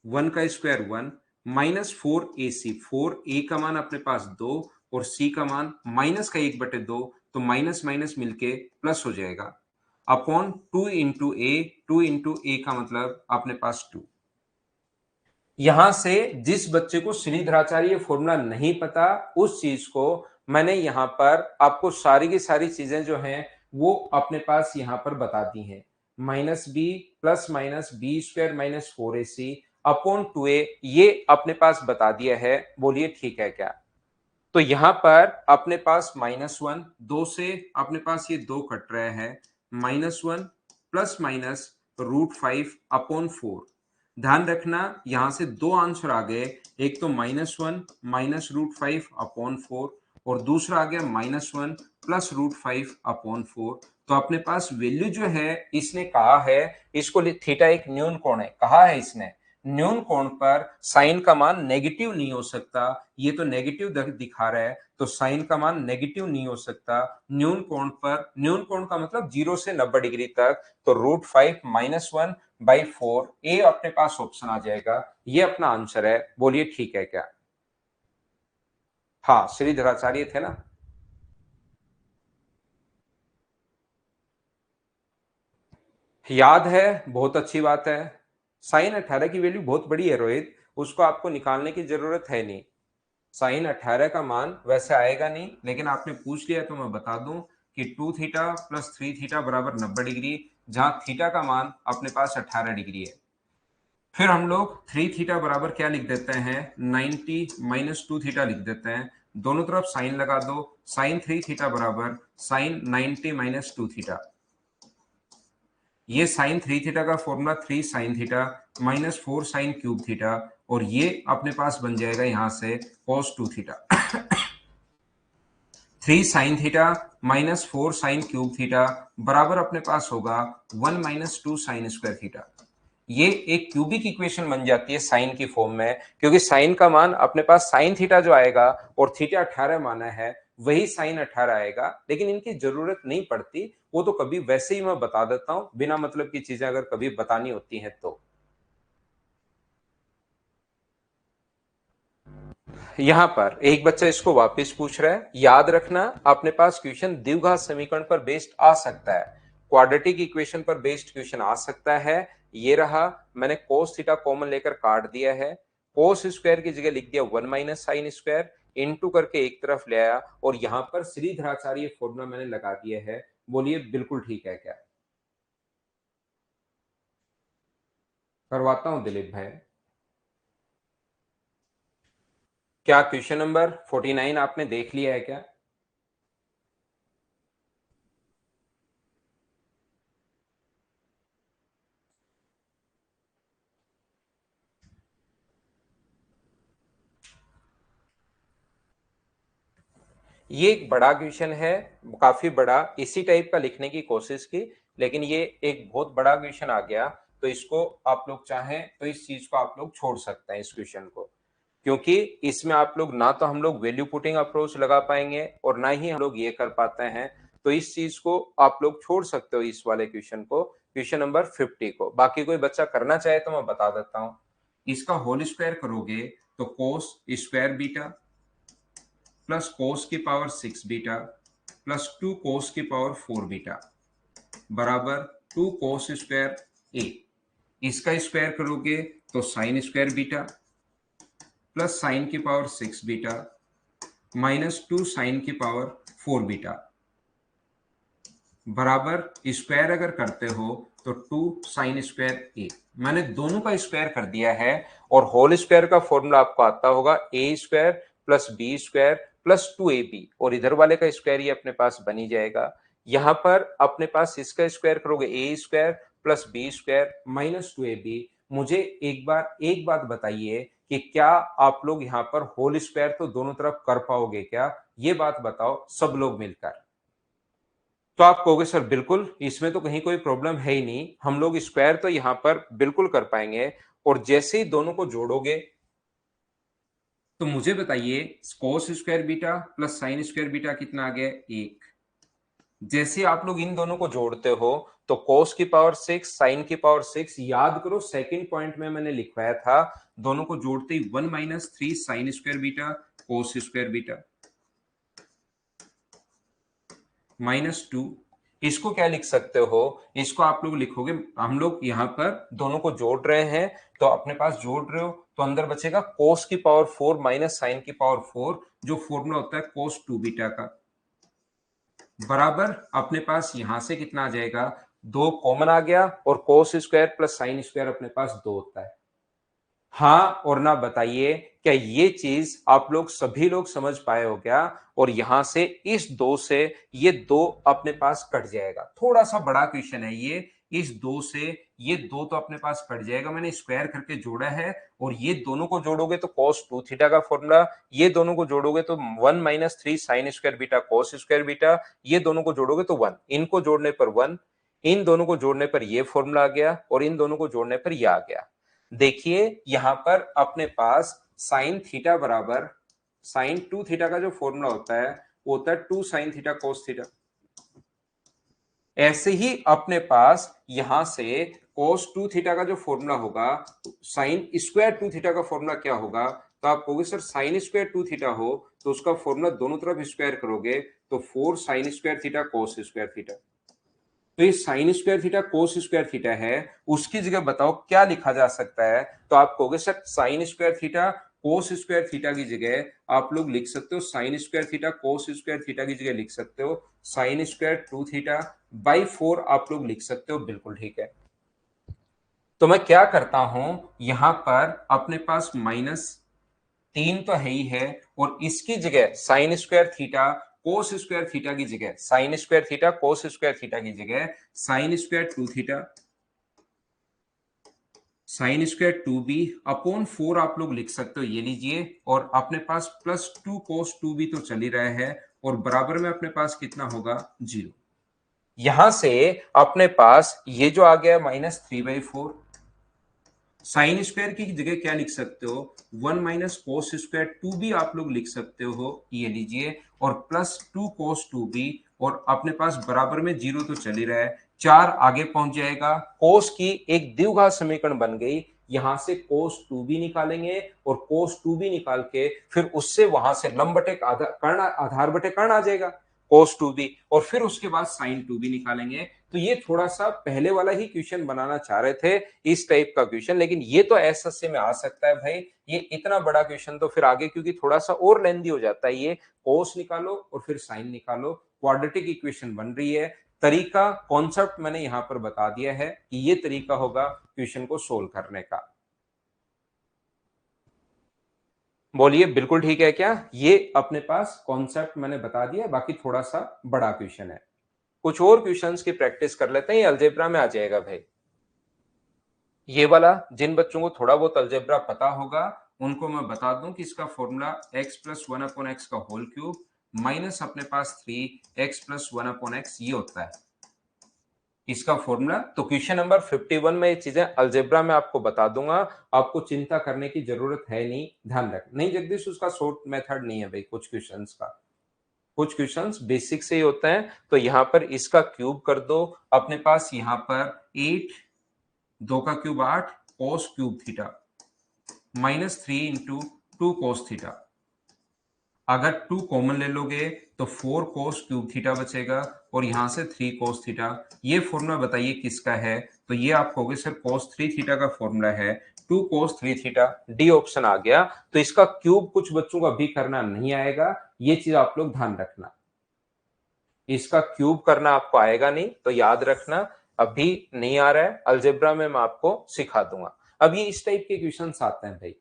1 का स्क्वायर 1, माइनस 4ac, 4a का मान अपने पास 2, और c का मान माइनस का 1/2, तो माइनस माइनस मिलके प्लस हो जाएगा, अपॉन 2 इंटू ए, 2 इंटू ए का मतलब अपने पास 2। यहां से जिस बच्चे को श्रीधराचार्य फॉर्मूला नहीं पता, उस चीज को मैंने यहां पर आपको सारी की सारी चीजें जो हैं वो अपने पास यहां पर बता दी हैं। Minus B plus minus B square minus 4ac upon 2a, ये अपने पास बता दिया है, बोलिए ठीक है क्या। तो यहां पर अपने पास -1, 2 से अपने पास ये 2 कट रहे हैं, -1 प्लस माइनस √5 अपॉन 4। ध्यान रखना यहां से दो आंसर आ गए, एक तो -1 माइनस √5 अपॉन 4, और दूसरा आ गया -1 प्लस √5 अपॉन 4। तो अपने पास वैल्यू जो है, इसने कहा है इसको थीटा एक न्यून कोण है, कहा है इसने न्यून कोण पर साइन का मान नेगेटिव नहीं हो सकता, ये तो नेगेटिव दिखा रहा है, तो साइन का मान नेगेटिव नहीं हो सकता न्यून कोण पर। न्यून कोण का मतलब 0 से 90 डिग्री तक, तो √5 -1/4, ए अपने पास ऑप्शन आ जाएगा, ये अपना आंसर है, बोलिए ठीक है क्या। हाँ श्रीधराचार्य थे ना। याद है, बहुत अच्छी बात है। साइन 18 की वैल्यू बहुत बड़ी है रोहित, उसको आपको निकालने की जरूरत है नहीं। साइन 18 का मान वैसे आएगा नहीं, लेकिन आपने पूछ लिया तो मैं बता दूं कि 2 थीटा प्लस 3 थीटा बराबर 90 डिग्री, जहां थीटा का मान अपने पास 18 डिग्री है। फिर हम लोग 3 थीटा बराबर क्या लिख देते हैं, 90 माइनस 2 थीटा लिख देते हैं, दोनों तरफ साइन लगा दो, साइन 3 थीटा बराबर साइन 90 माइनस 2 थीटा। ये साइन 3 थीटा का formula 3 sine theta minus 4 sine cube theta, और ये अपने पास बन जाएगा यहां से cos 2 theta. 3 sine theta minus 4 sine cube theta बराबर अपने पास होगा 1 माइनस 2 साइन स्क्वायर थीटा। ये एक क्यूबिक इक्वेशन बन जाती है साइन की फॉर्म में, क्योंकि साइन का मान अपने पास साइन थीटा जो आएगा और थीटा 18 माना है, वही साइन 18 आएगा, लेकिन इनकी जरूरत नहीं पड़ती, वो तो कभी वैसे ही मैं बता देता हूं, बिना मतलब की चीजें अगर कभी बतानी होती हैं तो। यहां पर एक बच्चा इसको वापस पूछ रहा है, याद रखना अपने पास क्वेश्चन द्विघात समीकरण पर बेस्ड आ सकता है, क्वाड्रेटिक इक्वेशन पर बेस्ड क्वेश्चन आ सकता है। ये रहा, मैंने कोस थीटा कॉमन लेकर काट दिया है, कोस स्क्वायर की जगह लिख दिया 1 माइनस साइन स्क्वायर, इनटू करके एक तरफ ले आया, और यहां पर श्रीधराचार्य फॉर्मूला मैंने लगा दिया है, बोलिए बिल्कुल ठीक है क्या। करवाता हूं दिलीप भाई। क्या क्वेश्चन नंबर 49 आपने देख लिया है क्या। ये एक बड़ा क्वेश्चन है, काफी बड़ा, इसी टाइप का लिखने की कोशिश की, लेकिन ये एक बहुत बड़ा क्वेश्चन आ गया। तो इसको आप लोग चाहें तो इस चीज को आप लोग छोड़ सकते हैं इस क्वेश्चन को, क्योंकि इसमें आप लोग ना तो हम लोग वैल्यू पुटिंग अप्रोच लगा पाएंगे और ना ही हम लोग ये कर पाते हैं। तो इस चीज को आप लोग छोड़ सकते हो, इस वाले क्वेश्चन को, क्वेश्चन नंबर 50 को। बाकी कोई बच्चा करना चाहे तो मैं बता देता हूं। इसका होल स्क्वायर करोगे तो cos square beta plus cos की पावर 6 बीटा प्लस 2 कोस की पावर 4 बीटा बराबर 2 कोस स्क्वायर ए। इसका स्क्वायर करोगे तो sine square beta plus sign की पावर 6 बीटा माइनस 2 साइन की पावर 4 बीटा बराबर स्क्वायर अगर करते हो तो 2 साइन स्क्वायर ए। मैंने दोनों का स्क्वायर कर दिया है और होल स्क्वायर का फॉर्मूला आपको आता होगा A square plus B square plus 2ab, और इधर वाले का स्क्वायर ये अपने पास बनी जाएगा। यहां पर अपने पास इसका स्क्वायर करोगे A square plus B square minus 2ab। मुझे एक बात बताइए कि क्या आप लोग यहाँ पर होल स्क्वायर तो दोनों तरफ कर पाओगे क्या? ये बात बताओ सब लोग मिलकर। तो आप कहोगे सर बिल्कुल, इसमें तो कहीं कोई प्रॉब्लम है ही नहीं, हम लोग स्क्वायर तो यहां पर बिल्कुल कर पाएंगे। और जैसे ही दोनों को जोड़ोगे तो मुझे बताइए cos square beta plus sine square beta कितना आ गया? 1। जैसे आप लोग इन दोनों को जोड़ते हो तो कोस की पावर 6 साइन की पावर 6, याद करो सेकंड पॉइंट में मैंने लिखवाया था, दोनों को जोड़ते ही 1 minus 3 sine square beta cos square beta minus 2। इसको क्या लिख सकते हो? इसको आप लोग लिखोगे, हम लोग यहां पर दोनों को जोड़ रहे हैं तो अपने पास जोड़ रहे हो तो अंदर बचेगा कोस की पावर 4 माइनस साइन की पावर 4, जो फॉर्मूला होता है कोस 2 बीटा का, बराबर अपने पास यहां से कितना आ जाएगा? 2 कॉमन आ गया और cos square plus sine square अपने पास 2 होता है। हाँ और ना बताइए, क्या ये चीज आप लोग सभी लोग समझ पाए हो क्या? और यहां से इस 2 से ये 2 अपने पास कट जाएगा। थोड़ा सा बड़ा क्वेश्चन है ये, इस 2 से ये 2 तो अपने पास कट जाएगा, मैंने स्क्वायर करके जोड़ा है। और ये दोनों को जोड़ोगे तो cos 2 थीटा का फॉर्मूला, ये दोनों को जोड़ोगे तो 1 minus 3 sine square beta cos square beta, ये दोनों को जोड़ोगे तो 1, इनको जोड़ने पर 1, इन दोनों को जोड़ने पर ये फॉर्मूला आ गया और इन दोनों को जोड़ने पर ये आ गया। देखिए यहां पर अपने पास साइन थीटा बराबर साइन 2 थीटा का जो फॉर्मूला होता है वो होता है 2 साइन थीटा कोस थीटा। ऐसे ही अपने पास यहां से कोस 2 थीटा का जो फॉर्मूला होगा, साइन स्क्वायर 2 थीटा का फॉर्मूला क्या होगा? तो आप कहोगे सर साइन स्क्वायर 2 थीटा हो तो उसका फॉर्मूला दोनों तरफ स्क्वायर करोगे तो 4 sign square theta cos square theta. तो ये sign square theta cos square theta है, उसकी जगह बताओ क्या लिखा जा सकता है? तो आप कहोगे sir sign square theta cos square theta की जगह आप लोग लिख सकते हो sign square theta cos square theta की जगह लिख सकते हो साइन स्क्वायर 2 थीटा बाई 4 आप लोग लिख सकते हो, बिल्कुल ठीक है। तो मैं क्या करता हूं, यहां पर अपने पास माइनस 3 तो है ही है और इसकी जगह sign square theta cos square theta की जगह sign square theta cos square theta की जगह sine square 2 theta sine square 2b upon 4 आप लोग लिख सकते हो, ये लीजिए। और अपने पास प्लस 2 कोस 2b तो चल ही रहा है और बराबर में अपने पास कितना होगा? 0। यहां से अपने पास ये जो आ गया -3/4, साइन स्क्वायर की जगह क्या लिख सकते हो? 1 माइनस कोस स्क्वायर 2b आप लोग लिख सकते हो, ये लीजिए। और प्लस 2 कोस 2b और अपने पास बराबर में 0 तो चल ही रहा है, 4 आगे पहुंच जाएगा। कोस की एक द्विघात समीकरण बन गई, यहां से कोस 2b निकालेंगे और कोस 2b निकाल के फिर उससे वहां से लंब बटे कर्ण आधार बटे कर्ण आ जाएगा कोस 2b, और फिर उसके बाद साइन 2b निकालेंगे। तो ये थोड़ा सा पहले वाला ही क्वेश्चन बनाना चाह रहे थे, इस टाइप का क्वेश्चन, लेकिन ये तो एसएससी में आ सकता है भाई। ये इतना बड़ा क्वेश्चन तो फिर आगे क्योंकि थोड़ा सा और लेंदी हो जाता है, ये कोस निकालो और फिर साइन निकालो, क्वाड्रेटिक इक्वेशन बन रही है। तरीका कॉन्सेप्ट मैंने यहां पर बता दिया है कि ये तरीका होगा क्वेश्चन को सोल्व करने का। बोलिए बिल्कुल ठीक है क्या? ये अपने पास कॉन्सेप्ट मैंने बता दिया, बाकी थोड़ा सा बड़ा क्वेश्चन है। कुछ और क्वेश्चंस की प्रैक्टिस कर लेते हैं, ये अलजेब्रा में आ जाएगा भाई। ये वाला जिन बच्चों को थोड़ा बहुत अलजेब्रा पता होगा उनको मैं बता दूं कि इसका फॉर्मूला x प्लस 1/x का होल क्यूब माइनस अपने पास 3x प्लस 1/x ये होता है। इसका फॉर्मूला तो क्वेश्चन नंबर 51 में ये चीजें अलजेब्रा में आपको बता दूंगा, आपको चिंता करने की जरूरत है नहीं, ध्यान रख नहीं जगदीश, उसका शॉर्ट मेथड नहीं है भाई, कुछ क्वेश्चंस का, कुछ क्वेश्चंस बेसिक से ही होते हैं। तो यहां पर इसका क्यूब कर दो, अपने पास यहां पर 8, 2 का cube 8 cos cube theta -3 × 2 cos theta. अगर 2 कॉमन ले लोगे तो 4 कोस क्यूब थीटा बचेगा और यहां से 3 कोस थीटा। ये फॉर्मूला बताइए किसका है, तो ये आप कहोगे सर कोस 3 थीटा का फॉर्मूला है, 2 कोस 3 थीटा, डी ऑप्शन आ गया। तो इसका क्यूब कुछ बच्चों को अभी करना नहीं आएगा, ये चीज आप लोग ध्यान रखना, इसका क्यूब करना आपको आएगा नहीं, तो याद रखना अभी नहीं आ रहा है, अलजेब्रा में मैं आपको सिखा दूंगा। अब ये इस टाइप के क्वेश्चंस आते हैं भाई,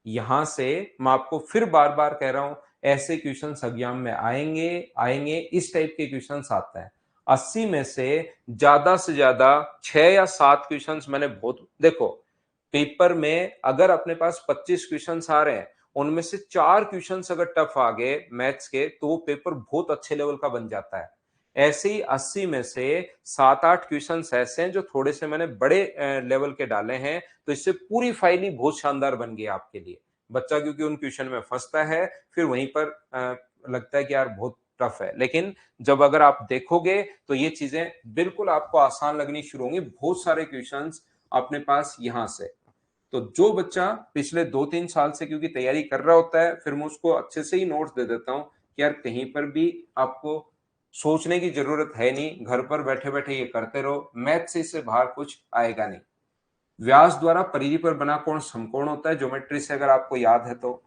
यहां से मैं आपको फिर बार बार कह रहा हूं, ऐसे क्वेश्चंस एग्जाम में आएंगे आएंगे, इस टाइप के क्वेश्चंस आते हैं। 80 में से ज्यादा 6 या 7 क्वेश्चंस मैंने बहुत देखो, पेपर में अगर अपने पास 25 क्वेश्चंस आ रहे हैं, उनमें से 4 क्वेश्चंस अगर टफ आ गए मैथ्स के, तो वो पेपर बहुत अच्छे लेवल का बन जाता है। ऐसे ही 80 में से 7-8 क्वेश्चंस ऐसे हैं जो थोड़े से मैंने बड़े लेवल के डाले हैं, तो इससे पूरी फाइल ही बहुत शानदार बन गई आपके लिए। बच्चा क्योंकि उन क्वेश्चन में फंसता है, फिर वहीं पर लगता है कि यार बहुत टफ है, लेकिन जब अगर आप देखोगे तो ये चीजें बिल्कुल आपको आसान लगनी शुरू होंगी। बहुत सारे क्वेश्चंस अपने पास यहां से, तो जो बच्चा पिछले 2-3 साल से क्योंकि तैयारी कर रहा होता है, फिर मैं उसको अच्छे से ही नोट्स दे देता हूं कि यार कहीं पर भी आपको सोचने की जरूरत है नहीं, घर पर बैठे बैठे ये करते रहो, मैथ से इससे बाहर कुछ आएगा नहीं। व्यास द्वारा परिधि पर बना कोण समकोण होता है, ज्योमेट्री से अगर आपको याद है तो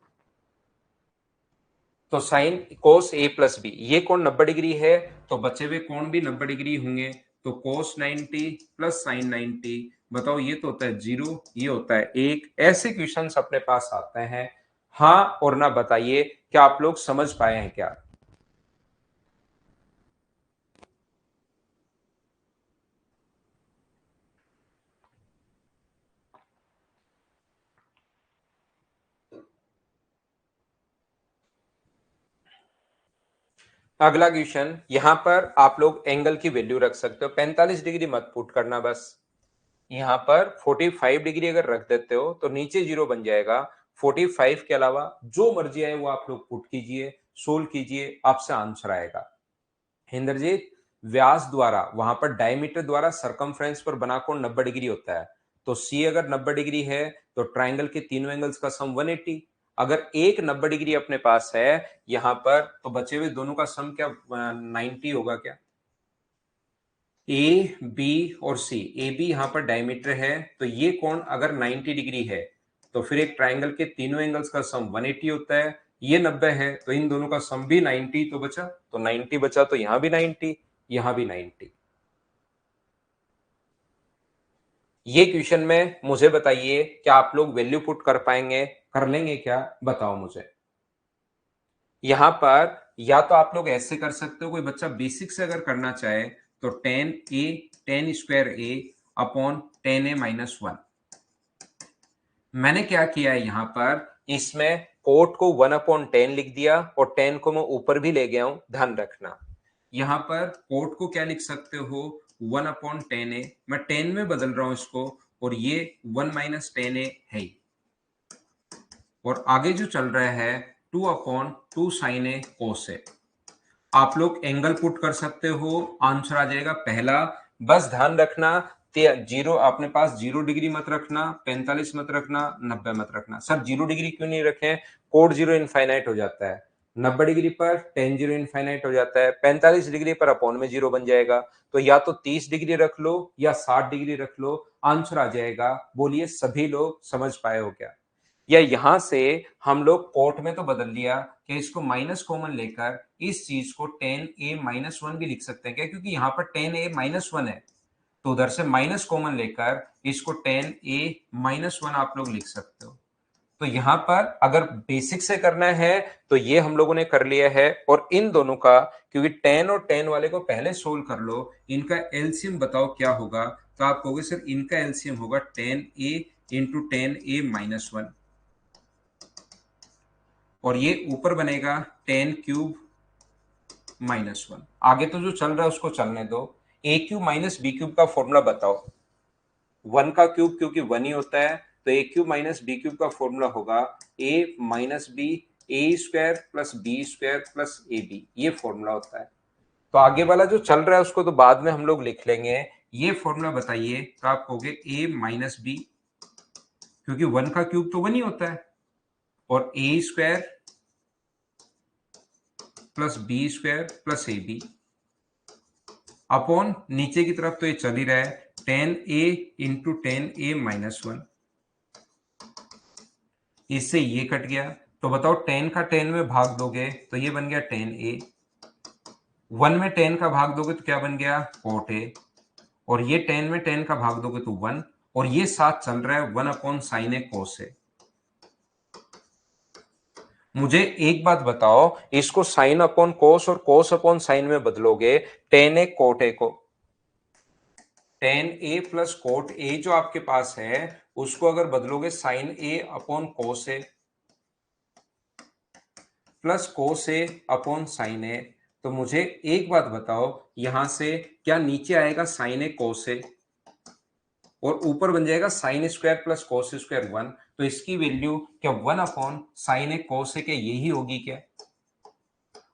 साइन कोस ए प्लस बी, ये कोण 90 डिग्री है, तो बचे हुए कोण भी 90 डिग्री होंगे, तो कोस 90 प्लस साइन 90, बताओ ये तो होता है 0, ये होता है 1। ऐसे क्वेश्चंस अपने पास आते हैं, हाँ और ना बताइए, क्या आप लोग समझ पाए हैं क्या? अगला क्वेश्चन, यहां पर आप लोग एंगल की वैल्यू रख सकते हो, 45 डिग्री मत पुट करना, बस यहां पर 45 डिग्री अगर रख देते हो तो नीचे 0 बन जाएगा। 45 के अलावा जो मर्जी आए वो आप लोग पुट कीजिए, सोल्व कीजिए, आपसे आंसर आएगा। इंद्रजीत, व्यास द्वारा वहां पर डायमीटर द्वारा सरकमफ्रेंस पर बना कोण 90 डिग्री होता है, तो सी अगर 90 डिग्री है तो ट्राइंगल के तीनों एंगल्स का सम 180। अगर एक 90 डिग्री अपने पास है यहां पर, तो बचे हुए दोनों का सम क्या 90 होगा क्या? ए बी और सी, ए बी यहां पर डायमीटर है, तो ये कोण अगर 90 डिग्री है तो फिर एक ट्राइंगल के तीनों एंगल्स का सम 180 होता है, ये 90 है तो इन दोनों का सम भी 90, तो बचा तो 90 बचा, तो यहां भी 90, यहां भी 90। ये क्वेश्चन में मुझे बताइए, क्या आप लोग वैल्यू पुट कर पाएंगे, कर लेंगे क्या, बताओ मुझे। यहां पर या तो आप लोग ऐसे कर सकते हो, कोई बच्चा बेसिक से अगर करना चाहे तो टेन स्क्वायर ए अपॉन 10a-1। मैंने क्या किया है यहां पर, इसमें कोट को 1/10 लिख दिया और 10 को मैं ऊपर भी ले गया हूं, ध्यान रखना। यहां पर कोट को क्या लिख सकते हो, 1/10a, मैं 10 में बदल रहा हूं इसको, और ये 1 - 10a है ही। और आगे जो चल रहा है 2/2 sin a cos a। आप लोग एंगल पुट कर सकते हो, आंसर आ जाएगा पहला। बस ध्यान रखना, जीरो अपने पास 0 डिग्री मत रखना, 45 मत रखना, 90 मत रखना। सर 0 डिग्री क्यों नहीं रखें, कोड 0 इनफाइनाइट हो जाता है, 90 डिग्री पर टेन 0 इनफाइनाइट हो जाता है, 45 डिग्री पर अपॉन में 0 बन जाएगा, तो या तो 30 डिग्री रख लो या 60 डिग्री रख लो, आंसर आ जाएगा। बोलिए सभी लोग समझ पाए हो क्या? या यहां से हम लोग कोट में तो बदल लिया कि इसको माइनस कॉमन लेकर इस चीज को 10a-1 भी लिख सकते हैं क्या, क्योंकि यहां पर 10a-1 है, तो उधर से माइनस कॉमन लेकर इसको 10a-1 आप लोग लिख सकते हो। तो यहां पर अगर बेसिक से करना है तो ये हम लोगों ने कर लिया है, और इन दोनों का क्योंकि 10 और 10 वाले को पहले सोल्व कर लो, इनका एलसीएम बताओ क्या होगा, तो आप कहोगे सर इनका एलसीएम होगा 10a × 10a-1, और ये ऊपर बनेगा 10³ -1। आगे तो जो चल रहा है उसको चलने दो। ए क्यूब माइनस बी क्यूब का फॉर्मूला बताओ। 1 का क्यूब क्योंकि 1 ही होता है, तो A cube minus B cube का फॉर्मूला होगा A minus B, A square plus B square plus A B, ये फॉर्मूला होता है। तो आगे वाला जो चल रहा है उसको तो बाद में हम लोग लिख लेंगे। ये फॉर्मूला बताइए, तो आप कहोगे ए माइनस बी, क्योंकि 1 का क्यूब तो 1 ही होता है, और A square plus B square plus A B upon नीचे की तरफ तो ये चल ही रहा है, ten A into ten A minus 1, इससे ये कट गया। तो बताओ 10 का 10 में भाग दोगे तो ये बन गया 10a, 1 में 10 का भाग दोगे तो क्या बन गया cot a, और ये 10 में 10 का भाग दोगे तो 1, और ये साथ चल रहा है 1 अपॉन साइन ए कोस ए। मुझे एक बात बताओ, इसको साइन अपॉन कोस और कोस अपॉन साइन में बदलोगे, टेन ए कोट ए को, ten A plus cot A जो आपके पास है उसको अगर बदलोगे साइन ए अपॉन कोस ए प्लस कोस ए अपॉन साइन ए, तो मुझे एक बात बताओ, यहां से क्या नीचे आएगा साइन ए कोस ए और ऊपर बन जाएगा sine square plus cos square 1, तो इसकी वैल्यू क्या 1 अपॉन साइन ए कोस ए के यही होगी क्या?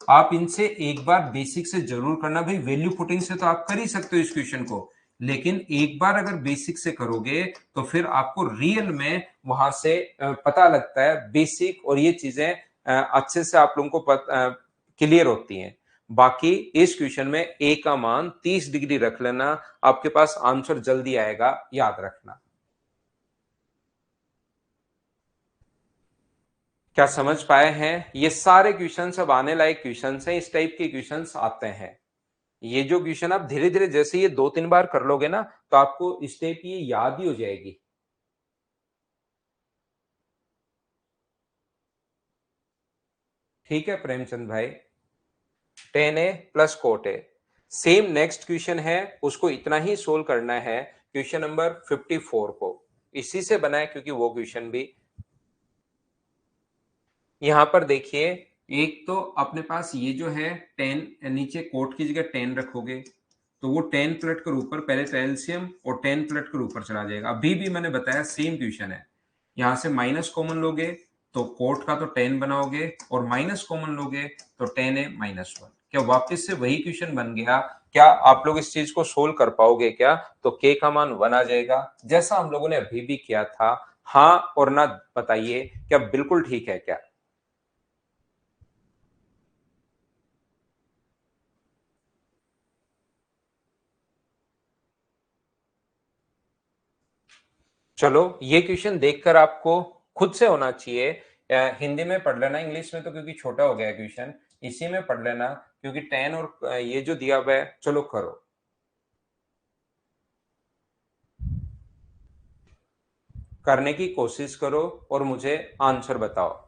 आप इनसे एक बार बेसिक से जरूर करना भाई, वैल्यू पुटिंग से तो आप कर ही सकते हो इस क्वेश्चन को, लेकिन एक बार अगर बेसिक से करोगे तो फिर आपको रियल में वहां से पता लगता है बेसिक, और ये चीजें अच्छे से आप लोगों को क्लियर होती हैं। बाकी इस क्वेश्चन में ए का मान 30 डिग्री रख लेना, आपके पास आंसर जल्दी आएगा, याद रखना। क्या समझ पाए हैं? ये सारे क्वेश्चंस अब आने लायक क्वेश्चंस हैं, इस टाइप के क्वेश्चंस आते हैं। ये जो क्वेश्चन आप धीरे धीरे जैसे ये 2-3 बार कर लोगे ना, तो आपको स्टेप ये याद ही हो जाएगी। ठीक है प्रेमचंद भाई, ten A plus cot A. Same next question है, उसको इतना ही सोल्व करना है, क्वेश्चन नंबर 54 को इसी से बना है, क्योंकि वो क्वेश्चन भी यहां पर देखिए, एक तो अपने पास ये जो है 10, नीचे कोट की जगह 10 रखोगे तो वो 10 पलट कर ऊपर, पहले तो एलसीएम और 10 पलट कर ऊपर चला जाएगा। अभी भी मैंने बताया सेम क्वेश्चन है, यहां से माइनस कॉमन लोगे तो कोट का तो 10 बनाओगे, और माइनस कॉमन लोगे तो 10 है माइनस 1। क्या वापस से वही क्वेश्चन बन गया? क्या आप लोग इस चीज को सोल्व कर पाओगे क्या? तो के का मान 1 आ जाएगा, जैसा हम लोगों ने अभी भी किया था। हाँ और ना बताइए, क्या बिल्कुल ठीक है क्या? चलो ये क्वेश्चन देखकर आपको खुद से होना चाहिए, हिंदी में पढ़ लेना, इंग्लिश में तो क्योंकि छोटा हो गया क्वेश्चन, इसी में पढ़ लेना, क्योंकि 10 और ये जो दिया हुआ है। चलो करो, करने की कोशिश करो और मुझे आंसर बताओ।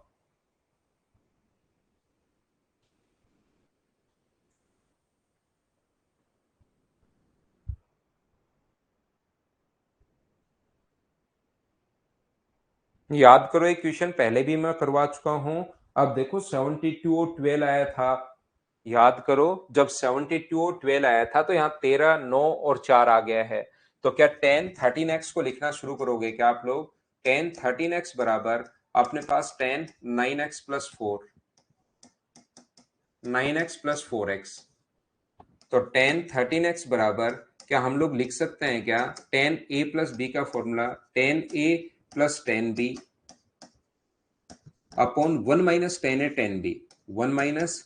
याद करो, एक क्वेश्चन पहले भी मैं करवा चुका हूं। अब देखो 72 और 12 आया था, याद करो जब 72 और 12 आया था तो यहाँ 13, 9 और 4 आ गया है। तो क्या 10 13x को लिखना शुरू करोगे क्या आप लोग? 10 13x बराबर अपने पास 10 9x plus 4, 9x plus 4x, तो 10 13x बराबर क्या हम लोग लिख सकते हैं क्या 10a प्लस बी का formula 10a plus 10b upon 1 minus 10a 10b, 1 minus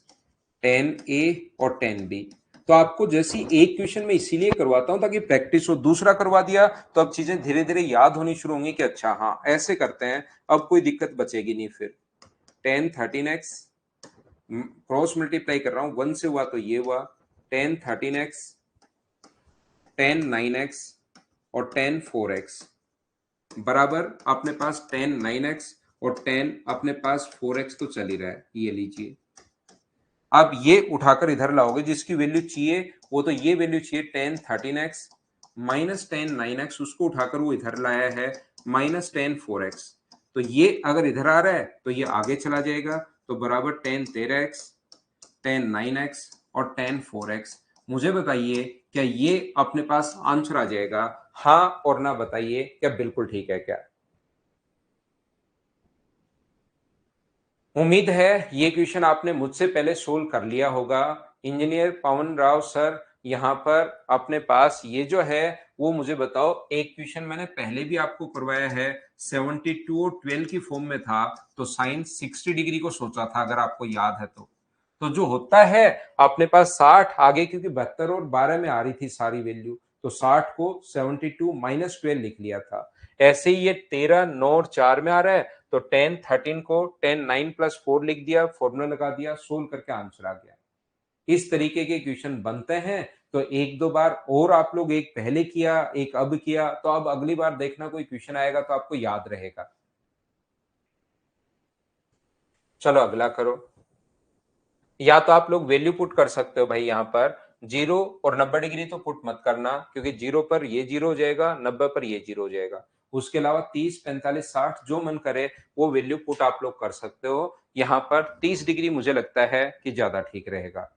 10a और 10b। तो आपको जैसी एक क्वेश्चन में इसीलिए करवाता हूं ताकि प्रैक्टिस हो, दूसरा करवा दिया तो अब चीजें धीरे धीरे याद होनी शुरू होंगी कि अच्छा हाँ ऐसे करते हैं, अब कोई दिक्कत बचेगी नहीं। फिर 10 13x क्रॉस मल्टीप्लाई कर रहा हूं, 1 से हुआ तो ये हुआ 10 13x, 10 9x और 10 4x बराबर अपने पास 10 9x और 10 अपने पास 4x तो चल ही रहा है, ये लीजिए। अब ये उठाकर इधर लाओगे, जिसकी वैल्यू चाहिए वो तो ये वैल्यू चाहिए 10 13x माइनस 10 9x, उसको उठाकर वो इधर लाया है माइनस 10 4x। तो ये अगर इधर आ रहा है तो ये आगे चला जाएगा, तो बराबर 10 13x 10 9x और 10 4x। मुझे बताइए क्या ये अपने पास आंसर आ जाएगा? हाँ और ना बताइए क्या बिल्कुल ठीक है क्या? उम्मीद है ये क्वेश्चन आपने मुझसे पहले सोल्व कर लिया होगा। इंजीनियर पवन राव सर, यहाँ पर अपने पास ये जो है वो मुझे बताओ, एक क्वेश्चन मैंने पहले भी आपको करवाया है, 72 और 12 की फॉर्म में था, तो साइन 60 डिग्री को सोचा था अगर आपको याद है तो जो होता है अपने पास 60 आगे, क्योंकि 72 और 12 में आ रही थी सारी वैल्यू, तो 60 को 72 माइनस 12 लिख लिया था। ऐसे ही ये 13 9 और 4 में आ रहा है, तो 10 13 को 10 9 प्लस 4 लिख दिया, फॉर्मूला लगा दिया, सोल्व करके आंसर आ गया। इस तरीके के क्वेश्चन बनते हैं। तो एक दो बार और आप लोग, एक पहले किया एक अब किया, तो अब अगली बार देखना कोई क्वेश्चन आएगा तो आपको याद रहेगा। चलो अगला करो। या तो आप लोग वैल्यू पुट कर सकते हो भाई, यहाँ पर 0 और 90 डिग्री तो पुट मत करना, क्योंकि 0 पर ये 0 हो जाएगा, 90 पर ये 0 हो जाएगा। उसके अलावा 30 45 60 जो मन करे वो वैल्यू पुट आप लोग कर सकते हो। यहाँ पर 30 डिग्री मुझे लगता है कि ज्यादा ठीक रहेगा।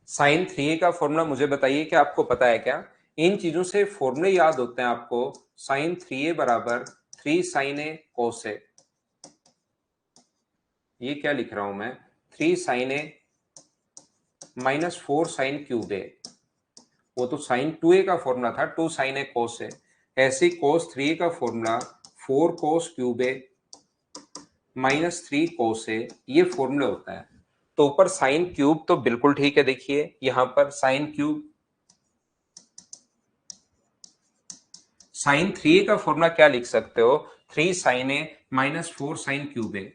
साइन 3a का फॉर्मूला मुझे बताइए कि आपको पता है क्या? इन चीजों से फॉर्मूले याद होते हैं आपको। साइन 3a बराबर 3 साइन ए कोस ए। ये क्या लिख रहा हूं मैं? 3 साइन ए माइनस 4 साइन क्यूब ए। वो तो साइन 2a का फॉर्मूला था, 2 साइन ए कोस ए। ऐसे ही कोस 3a का फॉर्मूला 4 कोस क्यूब ए माइनस 3 कोस ए, ये फॉर्मूला होता है। तो ऊपर साइन क्यूब तो बिल्कुल ठीक है, देखिए यहां पर साइन क्यूब। साइन 3a का फॉर्मूला क्या लिख सकते हो? 3 साइन ए माइनस 4 साइन क्यूब ए।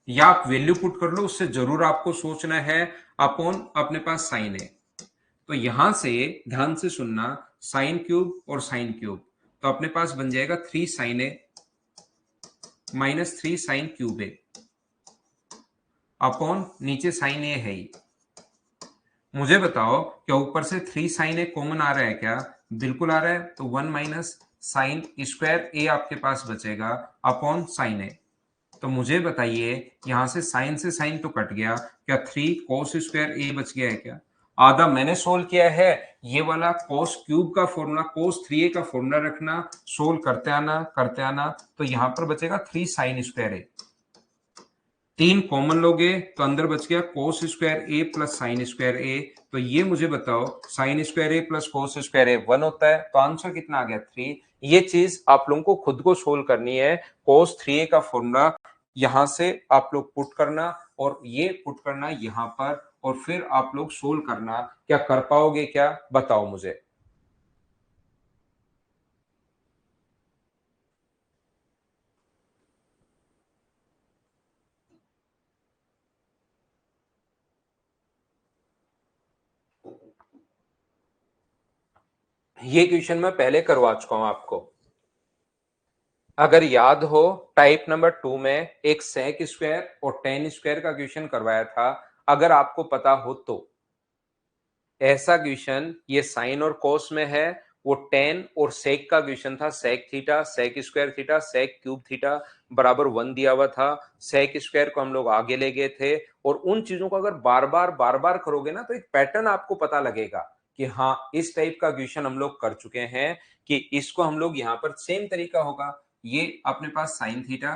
या आप वैल्यू पुट कर लो, उससे जरूर आपको सोचना है अपॉन अपने पास साइन ए। तो यहां से ध्यान से सुनना, साइन क्यूब और साइन क्यूब, तो अपने पास बन जाएगा 3 साइन ए माइनस 3 साइन क्यूब ए अपॉन नीचे साइन ए है ही। मुझे बताओ क्या ऊपर से 3 साइन ए कॉमन आ रहा है क्या? बिल्कुल आ रहा है। तो 1 माइनस साइन स्क्वायर ए आपके पास बचेगा अपॉन साइन ए। तो मुझे बताइए यहां से साइन तो कट गया, क्या 3 कोस स्क्वायर ए बच गया है क्या? आधा मैंने सोल्व किया है। ये वाला कोस क्यूब का फॉर्मूला, कोस 3a का फॉर्मूला रखना, सोल्व करते आना, तो यहां पर बचेगा 3 साइन स्क्वायर ए। 3 कॉमन लोगे तो अंदर बच गया कोस स्क्वायर ए प्लस साइन स्क्वायर ए। तो ये मुझे बताओ साइन स्क्वायर ए प्लस कोस स्क्वायर ए 1 होता है, तो आंसर कितना आ गया? 3। ये चीज आप लोगों को खुद को सोल्व करनी है। कोस 3a का फॉर्मूला यहां से आप लोग पुट करना, और ये पुट करना यहां पर, और फिर आप लोग सोल्व करना। क्या कर पाओगे क्या? बताओ मुझे। ये क्वेश्चन मैं पहले करवा चुका हूं आपको। अगर याद हो, टाइप नंबर 2 में एक सेक स्क्वायर और टेन स्क्वायर का क्वेश्चन करवाया था, अगर आपको पता हो तो। ऐसा क्वेश्चन ये साइन और कोस में है। वो टेन और सेक का क्वेश्चन था, sec theta sec square theta sec cube theta बराबर 1 दिया हुआ था। सेक स्क्वायर को हम लोग आगे ले गए थे, और उन चीजों को अगर बार बार करोगे ना, तो एक पैटर्न आपको पता लगेगा कि हाँ इस टाइप का क्वेश्चन हम लोग कर चुके हैं, कि इसको हम लोग यहाँ पर सेम तरीका होगा। ये अपने पास sine theta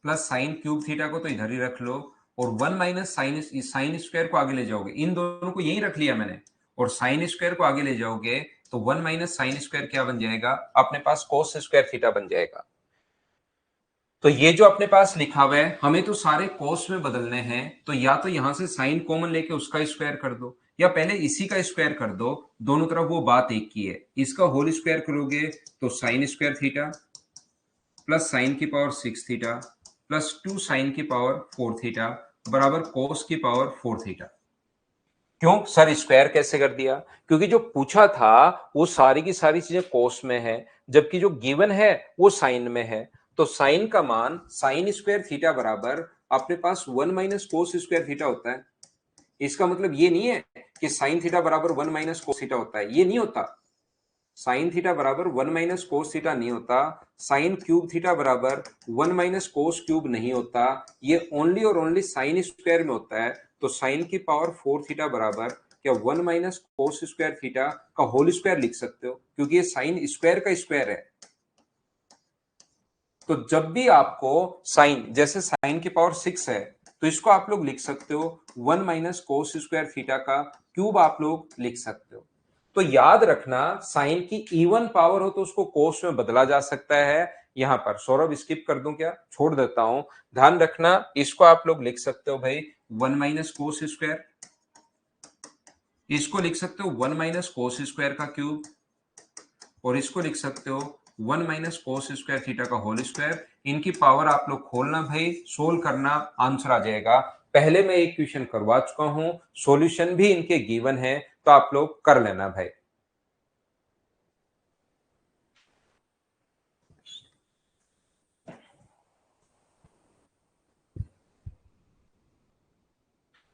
plus sine cube theta को तो इधर ही रख लो, और 1 माइनस साइन साइन स्क्वायर को आगे ले जाओगे, इन दोनों को यही रख लिया मैंने, और साइन स्क्वायर को आगे ले जाओगे तो 1 माइनस साइन स्क्वायर क्या बन जाएगा? अपने पास कोस स्क्वायर थीटा बन जाएगा। तो ये जो अपने पास लिखा हुआ है, हमें तो सारे कोस में बदलने हैं, तो या तो यहां से साइन कॉमन लेके उसका स्क्वायर कर दो, या पहले इसी का स्क्वायर कर दो। दोनों तरफ वो बात एक की है। इसका होल स्क्वायर करोगे तो sine square theta plus sign की पावर 6 थीटा प्लस 2 साइन की पावर 4 थीटा बराबर कोस की पावर 4 थीटा। क्यों सर स्क्वायर कैसे कर दिया? क्योंकि जो पूछा था वो सारी की सारी चीजें कोस में है, जबकि जो गिवन है वो साइन में है। तो साइन का मान साइन स्क्वायर थीटा बराबर अपने पास 1 माइनस कोस स्क्वायर थीटा होता है। इसका मतलब ये नहीं है कि साइन थीटा बराबर 1 माइनस कोस थीटा होता है, ये नहीं होता। साइन थीटा बराबर 1 माइनस कोस थीटा नहीं होता। साइन क्यूब थीटा बराबर 1 माइनस कोस क्यूब नहीं होता। ये ओनली और ओनली साइन स्क्वायर में होता है। तो साइन की पावर 4 थीटा बराबर क्या 1 माइनस कोस स्क्वायर थीटा का होल स्क्वायर लिख सकते हो, क्योंकि ये साइन स्क्वायर का स्क्वायर है। तो जब भी आपको साइन, जैसे साइन की पावर 6 है, तो इसको आप लोग लिख सकते हो 1 माइनस कोस स्क्वायर थीटा का क्यूब आप लोग लिख सकते हो। तो याद रखना, साइन की इवन पावर हो तो उसको कोस में बदला जा सकता है। यहां पर सौरभ स्किप कर दूं क्या, छोड़ देता हूं। ध्यान रखना, इसको आप लोग लिख सकते हो भाई 1 माइनस कोस स्क्वायर, इसको लिख सकते हो 1 माइनस कोस स्क्वायर का क्यूब, और इसको लिख सकते हो 1 माइनस कोस स्क्वायर थीटा का होल स्क्वायर। इनकी पावर आप लोग खोलना भाई, सोल्व करना, आंसर आ जाएगा। पहले मैं एक क्वेश्चन करवा चुका हूं, सॉल्यूशन भी इनके गिवन है, तो आप लोग कर लेना भाई।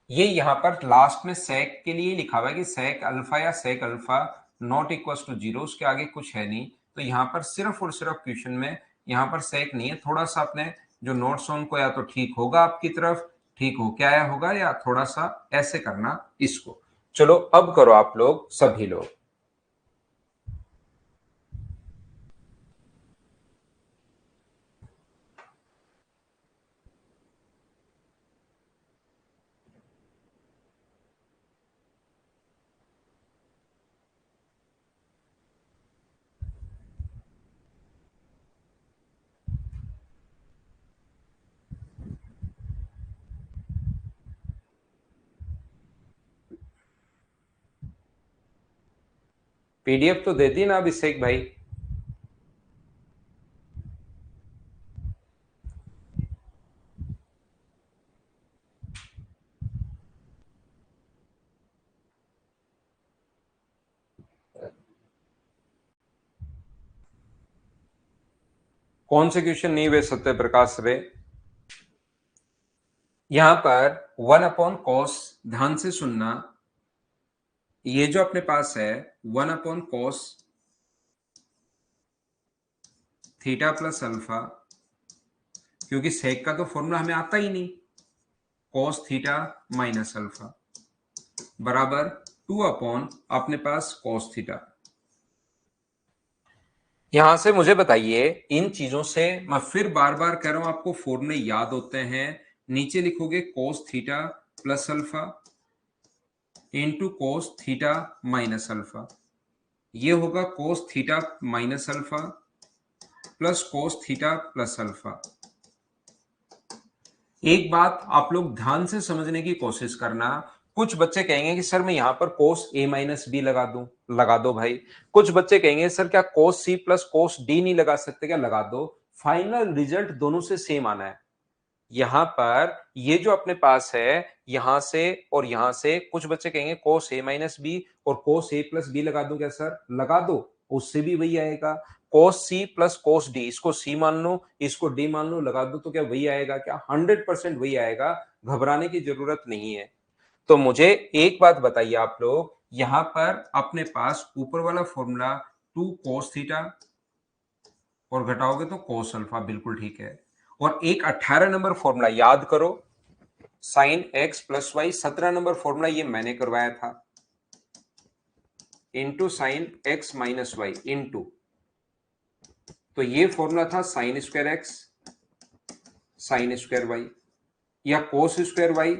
ये यहां पर लास्ट में सेक के लिए लिखा हुआ है कि सेक अल्फा या sec alpha not equal to zero, उसके आगे कुछ है नहीं। तो यहां पर सिर्फ और सिर्फ क्वेश्चन में यहां पर सेक नहीं है। थोड़ा सा अपने जो नोट्स उनको या तो ठीक होगा आपकी तरफ, ठीक हो क्या आया होगा, या थोड़ा सा ऐसे करना इसको। चलो अब करो आप लोग सभी लोग। पीडीएफ तो दे दी ना अभिषेक भाई। कौन से क्वेश्चन नहीं भेज सकते प्रकाश रे? यहां पर 1 अपॉन कॉस, ध्यान से सुनना, ये जो अपने पास है 1 upon cos theta plus alpha, क्योंकि सेक का तो फॉर्मूला हमें आता ही नहीं, कॉस थीटा माइनस अल्फा बराबर 2 अपॉन अपने पास कॉस थीटा। यहां से मुझे बताइए, इन चीजों से मैं फिर बार बार कह रहा हूं, आपको फॉर्मूले याद होते हैं। नीचे लिखोगे cos theta plus alpha into cos theta minus alpha, ये होगा cos theta minus alpha plus cos theta plus alpha. एक बात आप लोग ध्यान से समझने की कोशिश करना। कुछ बच्चे कहेंगे कि सर मैं यहां पर कोस ए माइनस बी लगा दूं, लगा दो भाई। कुछ बच्चे कहेंगे सर क्या कोस सी प्लस कोस डी नहीं लगा सकते, क्या लगा दो। फाइनल रिजल्ट दोनों से सेम आना है। यहां पर ये जो अपने पास है, यहां से और यहां से कुछ बच्चे कहेंगे कोस ए माइनस बी और कोस ए प्लस बी लगा दूं क्या सर, लगा दो, उससे भी वही आएगा। कोस सी प्लस कोस डी, इसको सी मान लो इसको डी मान लो, लगा दो तो क्या वही आएगा, क्या 100% वही आएगा। घबराने की जरूरत नहीं है। तो मुझे एक बात बताइए आप लोग, यहां पर अपने पास ऊपर वाला फॉर्मूला 2 कोस थीटा और घटाओगे तो कोस अल्फा, बिल्कुल ठीक है। और एक 18 नंबर फॉर्मूला याद करो, sine X plus Y, 17 number formula ये मैंने करवाया था, into sine X minus Y into, तो ये फॉर्मूला था sine square X sine square Y, या cos square Y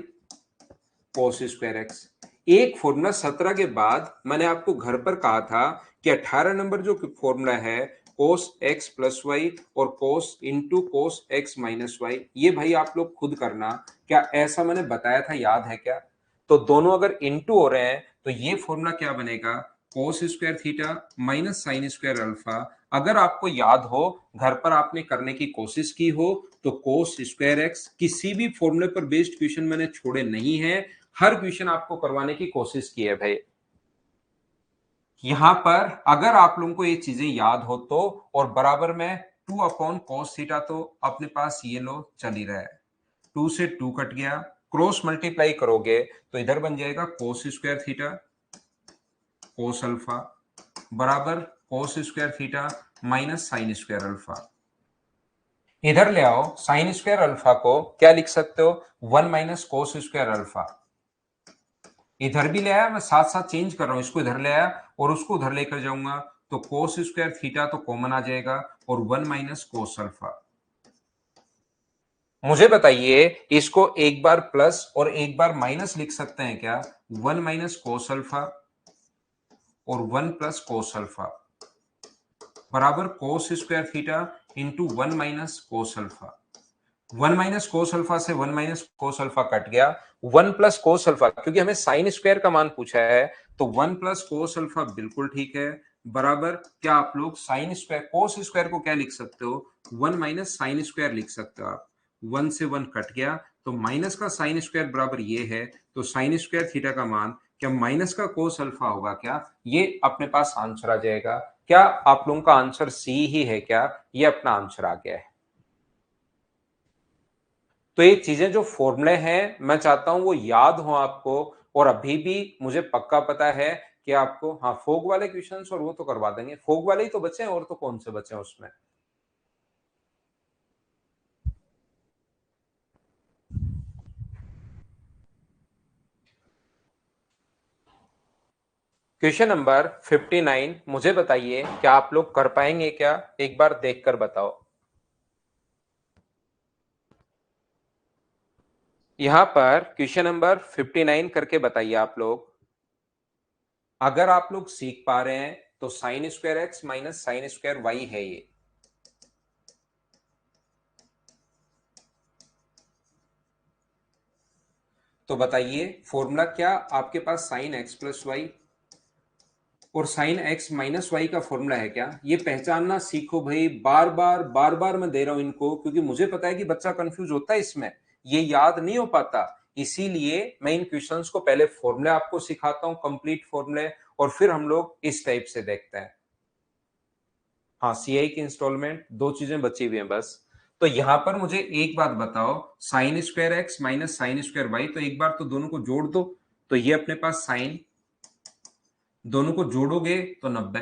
cos square X. एक फॉर्मूला 17 के बाद मैंने आपको घर पर कहा था कि 18 नंबर जो फॉर्मूला है कोस एक्स प्लस वाई और cos into cos X minus Y, ये भाई आप लोग खुद करना। क्या ऐसा मैंने बताया था, याद है क्या? तो दोनों अगर इंटू हो रहे हैं तो ये फॉर्मूला क्या बनेगा, cos square theta minus sine square alpha. अगर आपको याद हो, घर पर आपने करने की कोशिश की हो, तो कोस स्क्वायर एक्स, किसी भी फॉर्मूले पर बेस्ड क्वेश्चन मैंने छोड़े नहीं है, हर क्वेश्चन आपको करवाने की कोशिश की है भाई। यहां पर अगर आप लोगों को ये चीजें याद हो तो, और बराबर में 2 अपॉन कॉस थीटा तो अपने पास ये लो चल ही रहा है, 2 से 2 कट गया, क्रॉस मल्टीप्लाई करोगे तो इधर बन जाएगा cos square theta cos alpha बराबर cos square theta minus sine square alpha. इधर ले आओ, साइन स्क्वायर अल्फा को क्या लिख सकते हो, 1 माइनस कोस स्क्वायर अल्फा। इधर भी ले आया, मैं साथ साथ चेंज कर रहा हूं, इसको इधर ले आया और उसको उधर लेकर जाऊंगा तो कोस स्क्वायर थीटा तो कॉमन आ जाएगा और 1 माइनस कोस अल्फा। मुझे बताइए, इसको एक बार प्लस और एक बार माइनस लिख सकते हैं क्या, 1 माइनस कोस अल्फा और 1 प्लस कोस अल्फा बराबर cos square theta into 1 minus cos alpha. 1 minus cos alpha से 1 माइनस कोस अल्फा कट गया, 1 प्लस कोस अल्फा, क्योंकि हमें साइन स्क्वायर का मान पूछा है तो 1 प्लस कोस अल्फा बिल्कुल ठीक है बराबर क्या आप लोग साइन स्क्वायर कोस स्क्वायर को क्या लिख सकते हो, 1 माइनस साइन स्क्वायर लिख सकते हो आप। 1 से 1 कट गया तो माइनस का साइन स्क्वायर बराबर ये है, तो साइन स्क्वायर थीटा का मान क्या माइनस का कोस अल्फा होगा क्या, ये अपने पास आंसर आ जाएगा। क्या आप लोगों का आंसर सी ही है क्या, ये अपना आंसर आ गया है। तो ये चीजें जो फॉर्मूले हैं मैं चाहता हूं वो याद हो आपको, और अभी भी मुझे पक्का पता है कि आपको, हाँ फोग वाले क्वेश्चंस और वो तो करवा देंगे, फोग वाले ही तो बचे हैं और तो कौन से बचे हैं उसमें। क्वेश्चन नंबर 59 मुझे बताइए क्या आप लोग कर पाएंगे क्या, एक बार देखकर बताओ। यहां पर क्वेश्चन नंबर 59 करके बताइए आप लोग। अगर आप लोग सीख पा रहे हैं तो sine square X minus sine square Y है ये। तो बताइए फॉर्मूला क्या आपके पास, साइन एक्स प्लस वाई और साइन एक्स माइनस वाई का फॉर्मूला है क्या, ये पहचानना सीखो भाई। बार बार मैं दे रहा हूं इनको, क्योंकि मुझे पता है कि बच्चा कंफ्यूज होता है इसमें, ये याद नहीं हो पाता। इसीलिए मैं इन क्वेश्चंस को पहले फॉर्मूले आपको सिखाता हूं, कंप्लीट फॉर्मूले, और फिर हम लोग इस टाइप से देखते हैं। हाँ, सीआई की इंस्टॉलमेंट, दो चीजें बची हुई हैं बस। तो यहां पर मुझे एक बात बताओ, sine square X minus sine square Y, तो एक बार तो दोनों को जोड़ दो, तो ये अपने पास साइन, दोनों को जोड़ोगे तो 90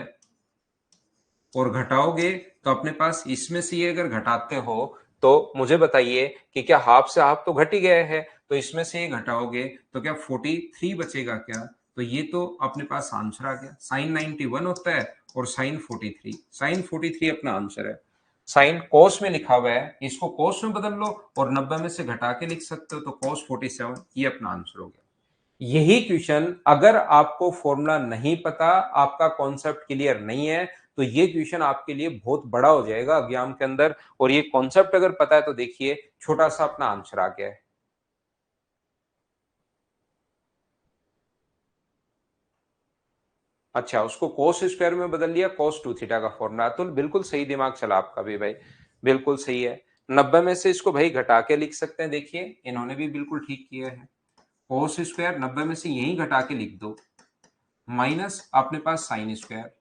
और घटाओगे तो अपने पास इसमें से ये अगर घटाते हो तो मुझे बताइए कि क्या हाफ से हाफ तो घट ही गया है, तो इसमें से ये घटाओगे तो क्या 43 बचेगा क्या, तो ये तो अपने पास आंसर आ गया। साइन 91 होता है और साइन 43, साइन 43 अपना आंसर है। साइन कोस में लिखा हुआ है, इसको कोस में बदल लो और 90 में से घटा के लिख सकते हो तो कोस 47, ये अपना आंसर हो गया। यही क्वेश्चन अगर आपको फॉर्मूला नहीं पता, आपका कॉन्सेप्ट क्लियर नहीं है, तो ये क्वेश्चन आपके लिए बहुत बड़ा हो जाएगा एग्जाम के अंदर, और ये कॉन्सेप्ट अगर पता है तो देखिए छोटा सा अपना आंसर आ गया है। अच्छा, उसको कोस स्क्वायर में बदल लिया, कोस 2 थीटा का फॉर्मूला, तो बिल्कुल सही दिमाग चला आपका भी भाई, बिल्कुल सही है। 90 में से इसको भाई घटा के लिख सकते हैं, देखिए इन्होंने भी बिल्कुल ठीक किया है। कोस स्क्वायर 90 में से यही घटा के लिख दो, माइनस अपने पास साइन स्क्वायर,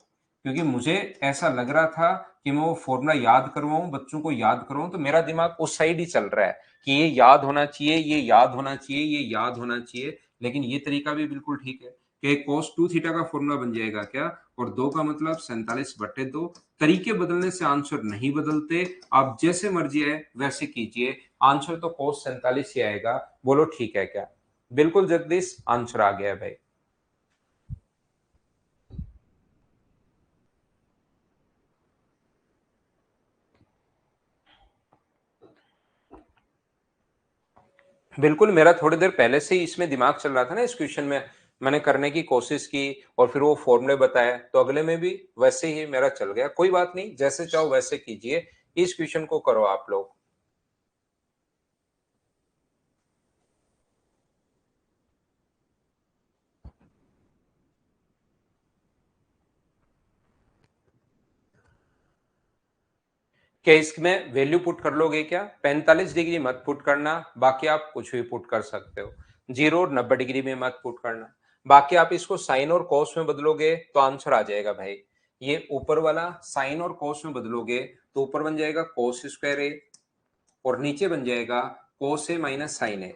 क्योंकि मुझे ऐसा लग रहा था कि मैं वो फॉर्मूला याद करवाऊं, बच्चों को याद करवाऊं, तो मेरा दिमाग उस साइड ही चल रहा है कि ये याद होना चाहिए, ये याद होना चाहिए, ये याद होना चाहिए। लेकिन ये तरीका भी बिल्कुल ठीक है कि cos 2 थीटा का फॉर्मूला बन जाएगा क्या, और 2 का मतलब 47/2। तरीके बदलने से आंसर नहीं बदलते, आप जैसे मर्जी है वैसे कीजिए, आंसर तो cos 47 ही आएगा। बोलो ठीक है क्या, बिल्कुल जगदीश आंसर आ गया है भाई। बिल्कुल, मेरा थोड़ी देर पहले से ही इसमें दिमाग चल रहा था ना, इस क्वेश्चन में मैंने करने की कोशिश की और फिर वो फॉर्मूले बताए, तो अगले में भी वैसे ही मेरा चल गया। कोई बात नहीं, जैसे चाहो वैसे कीजिए, इस क्वेश्चन को करो आप लोग। क्या इसमें वैल्यू पुट कर लोगे क्या, 45 डिग्री मत पुट करना, बाकी आप कुछ भी पुट कर सकते हो। 0 और 90 डिग्री में मत पुट करना, बाकी आप इसको साइन और कॉस में बदलोगे तो आंसर आ जाएगा भाई। ये ऊपर वाला साइन और कॉस में बदलोगे तो ऊपर बन जाएगा cos स्क्वायर ए और नीचे बन जाएगा cos a माइनस साइन ए।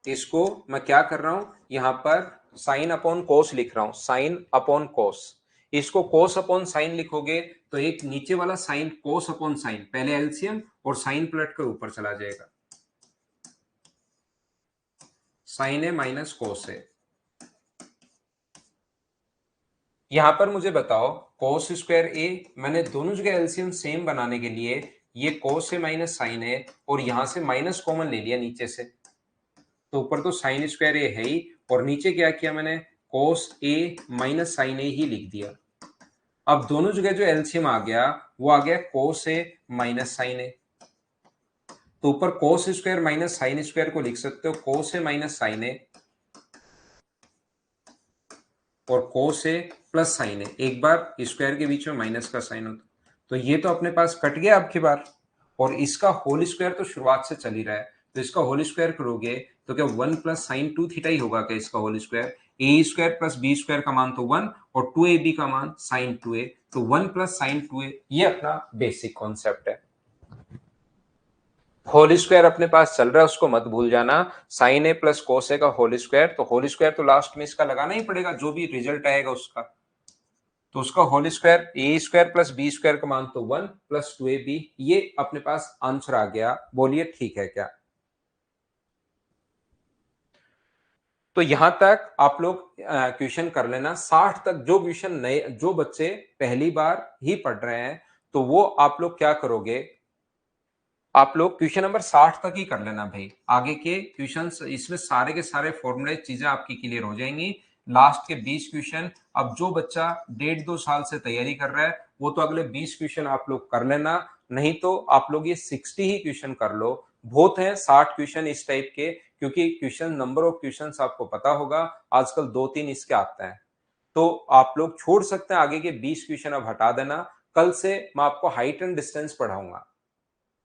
इसको मैं क्या कर रहा हूं, यहां पर साइन अपॉन कोस लिख रहा हूं, साइन अपॉन कोस। इसको कोस अपॉन साइन लिखोगे तो एक नीचे वाला साइन कोस अपॉन साइन, पहले एलसीएम और साइन पलट कर ऊपर चला जाएगा, साइन ए माइनस कोस ए। यहां पर मुझे बताओ कोस स्क्वायर ए, मैंने दोनों जगह एलसीएम सेम बनाने के लिए ये कोस ए माइनस साइन ए और यहां से माइनस कॉमन ले लिया नीचे से, तो ऊपर तो साइन स्क्वायर ए है ही और नीचे क्या किया मैंने, कोस ए माइनस साइन ए ही लिख दिया। अब दोनों जगह जो एलसीएम आ गया वो आ गया कोस ए माइनस साइन ए, तो ऊपर cos square minus sine square को लिख सकते हो कोस ए माइनस साइन ए और कोस ए प्लस साइन ए, एक बार स्क्वायर के बीच में माइनस का साइन होता, तो ये तो अपने पास कट गया अब की बार, और इसका होल स्क्वायर तो शुरुआत से चल ही रहा है, तो इसका होल स्क्वायर करोगे तो क्या 1 प्लस साइन 2 थीटा ही होगा क्या इसका होल स्क्वायर, ए स्क्वायर प्लस बी स्क्वायर का मान तो 1 और 2ab का मान साइन 2a, तो 1 प्लस साइन 2a, ये अपना बेसिक कॉन्सेप्ट है। होल स्क्वायर अपने पास चल रहा है, उसको मत भूल जाना, साइन ए प्लस कोस ए का होल स्क्वायर, तो होल स्क्वायर तो लास्ट में इसका लगाना ही पड़ेगा, जो भी रिजल्ट आएगा उसका, तो उसका होल स्क्वायर ए स्क्वायर प्लस बी स्क्वायर का मान तो 1 प्लस 2ab, ये अपने पास आंसर आ गया। बोलिए ठीक है क्या? तो यहां तक आप लोग क्वेश्चन कर लेना, 60 तक जो क्वेश्चन नए जो बच्चे पहली बार ही पढ़ रहे हैं तो वो आप लोग क्या करोगे, आप लोग क्वेश्चन नंबर 60 तक ही कर लेना भाई, आगे के क्वेश्चंस इसमें सारे के सारे फॉर्मूले चीजें आपकी क्लियर हो जाएंगी। लास्ट के 20 क्वेश्चन, अब जो बच्चा 1.5-2 साल से तैयारी कर रहा है वो तो अगले 20 क्वेश्चन आप लोग कर लेना, नहीं तो आप लोग ये 60 ही क्वेश्चन कर लो, बहुत है 60 क्वेश्चन इस टाइप के, क्योंकि क्वेश्चन नंबर ऑफ क्वेश्चन आपको पता होगा आजकल 2-3 इसके आते हैं, तो आप लोग छोड़ सकते हैं, आगे के 20 क्वेश्चन अब हटा देना। कल से मैं आपको हाइट एंड डिस्टेंस पढ़ाऊंगा,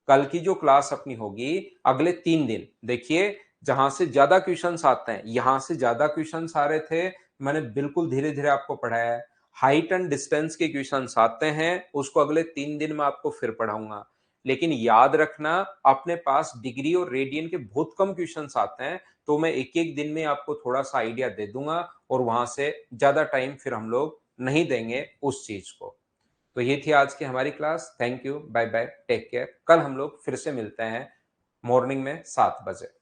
कल की जो क्लास अपनी होगी अगले 3 दिन, देखिए जहां से ज्यादा क्वेश्चंस आते हैं, यहां से ज्यादा क्वेश्चंस आ रहे थे, मैंने बिल्कुल धीरे धीरे आपको पढ़ाया है, हाइट एंड डिस्टेंस के क्वेश्चंस आते हैं उसको अगले 3 दिन में आपको फिर पढ़ाऊंगा, लेकिन याद रखना अपने पास डिग्री और रेडियन के बहुत कम क्वेश्चंस आते हैं, तो मैं एक एक दिन में आपको थोड़ा सा आइडिया दे दूंगा और वहां से ज्यादा टाइम फिर हम लोग नहीं देंगे उस चीज को। तो ये थी आज की हमारी class, thank you, bye bye, take care, कल हम लोग फिर से मिलते हैं मॉर्निंग में 7 बजे।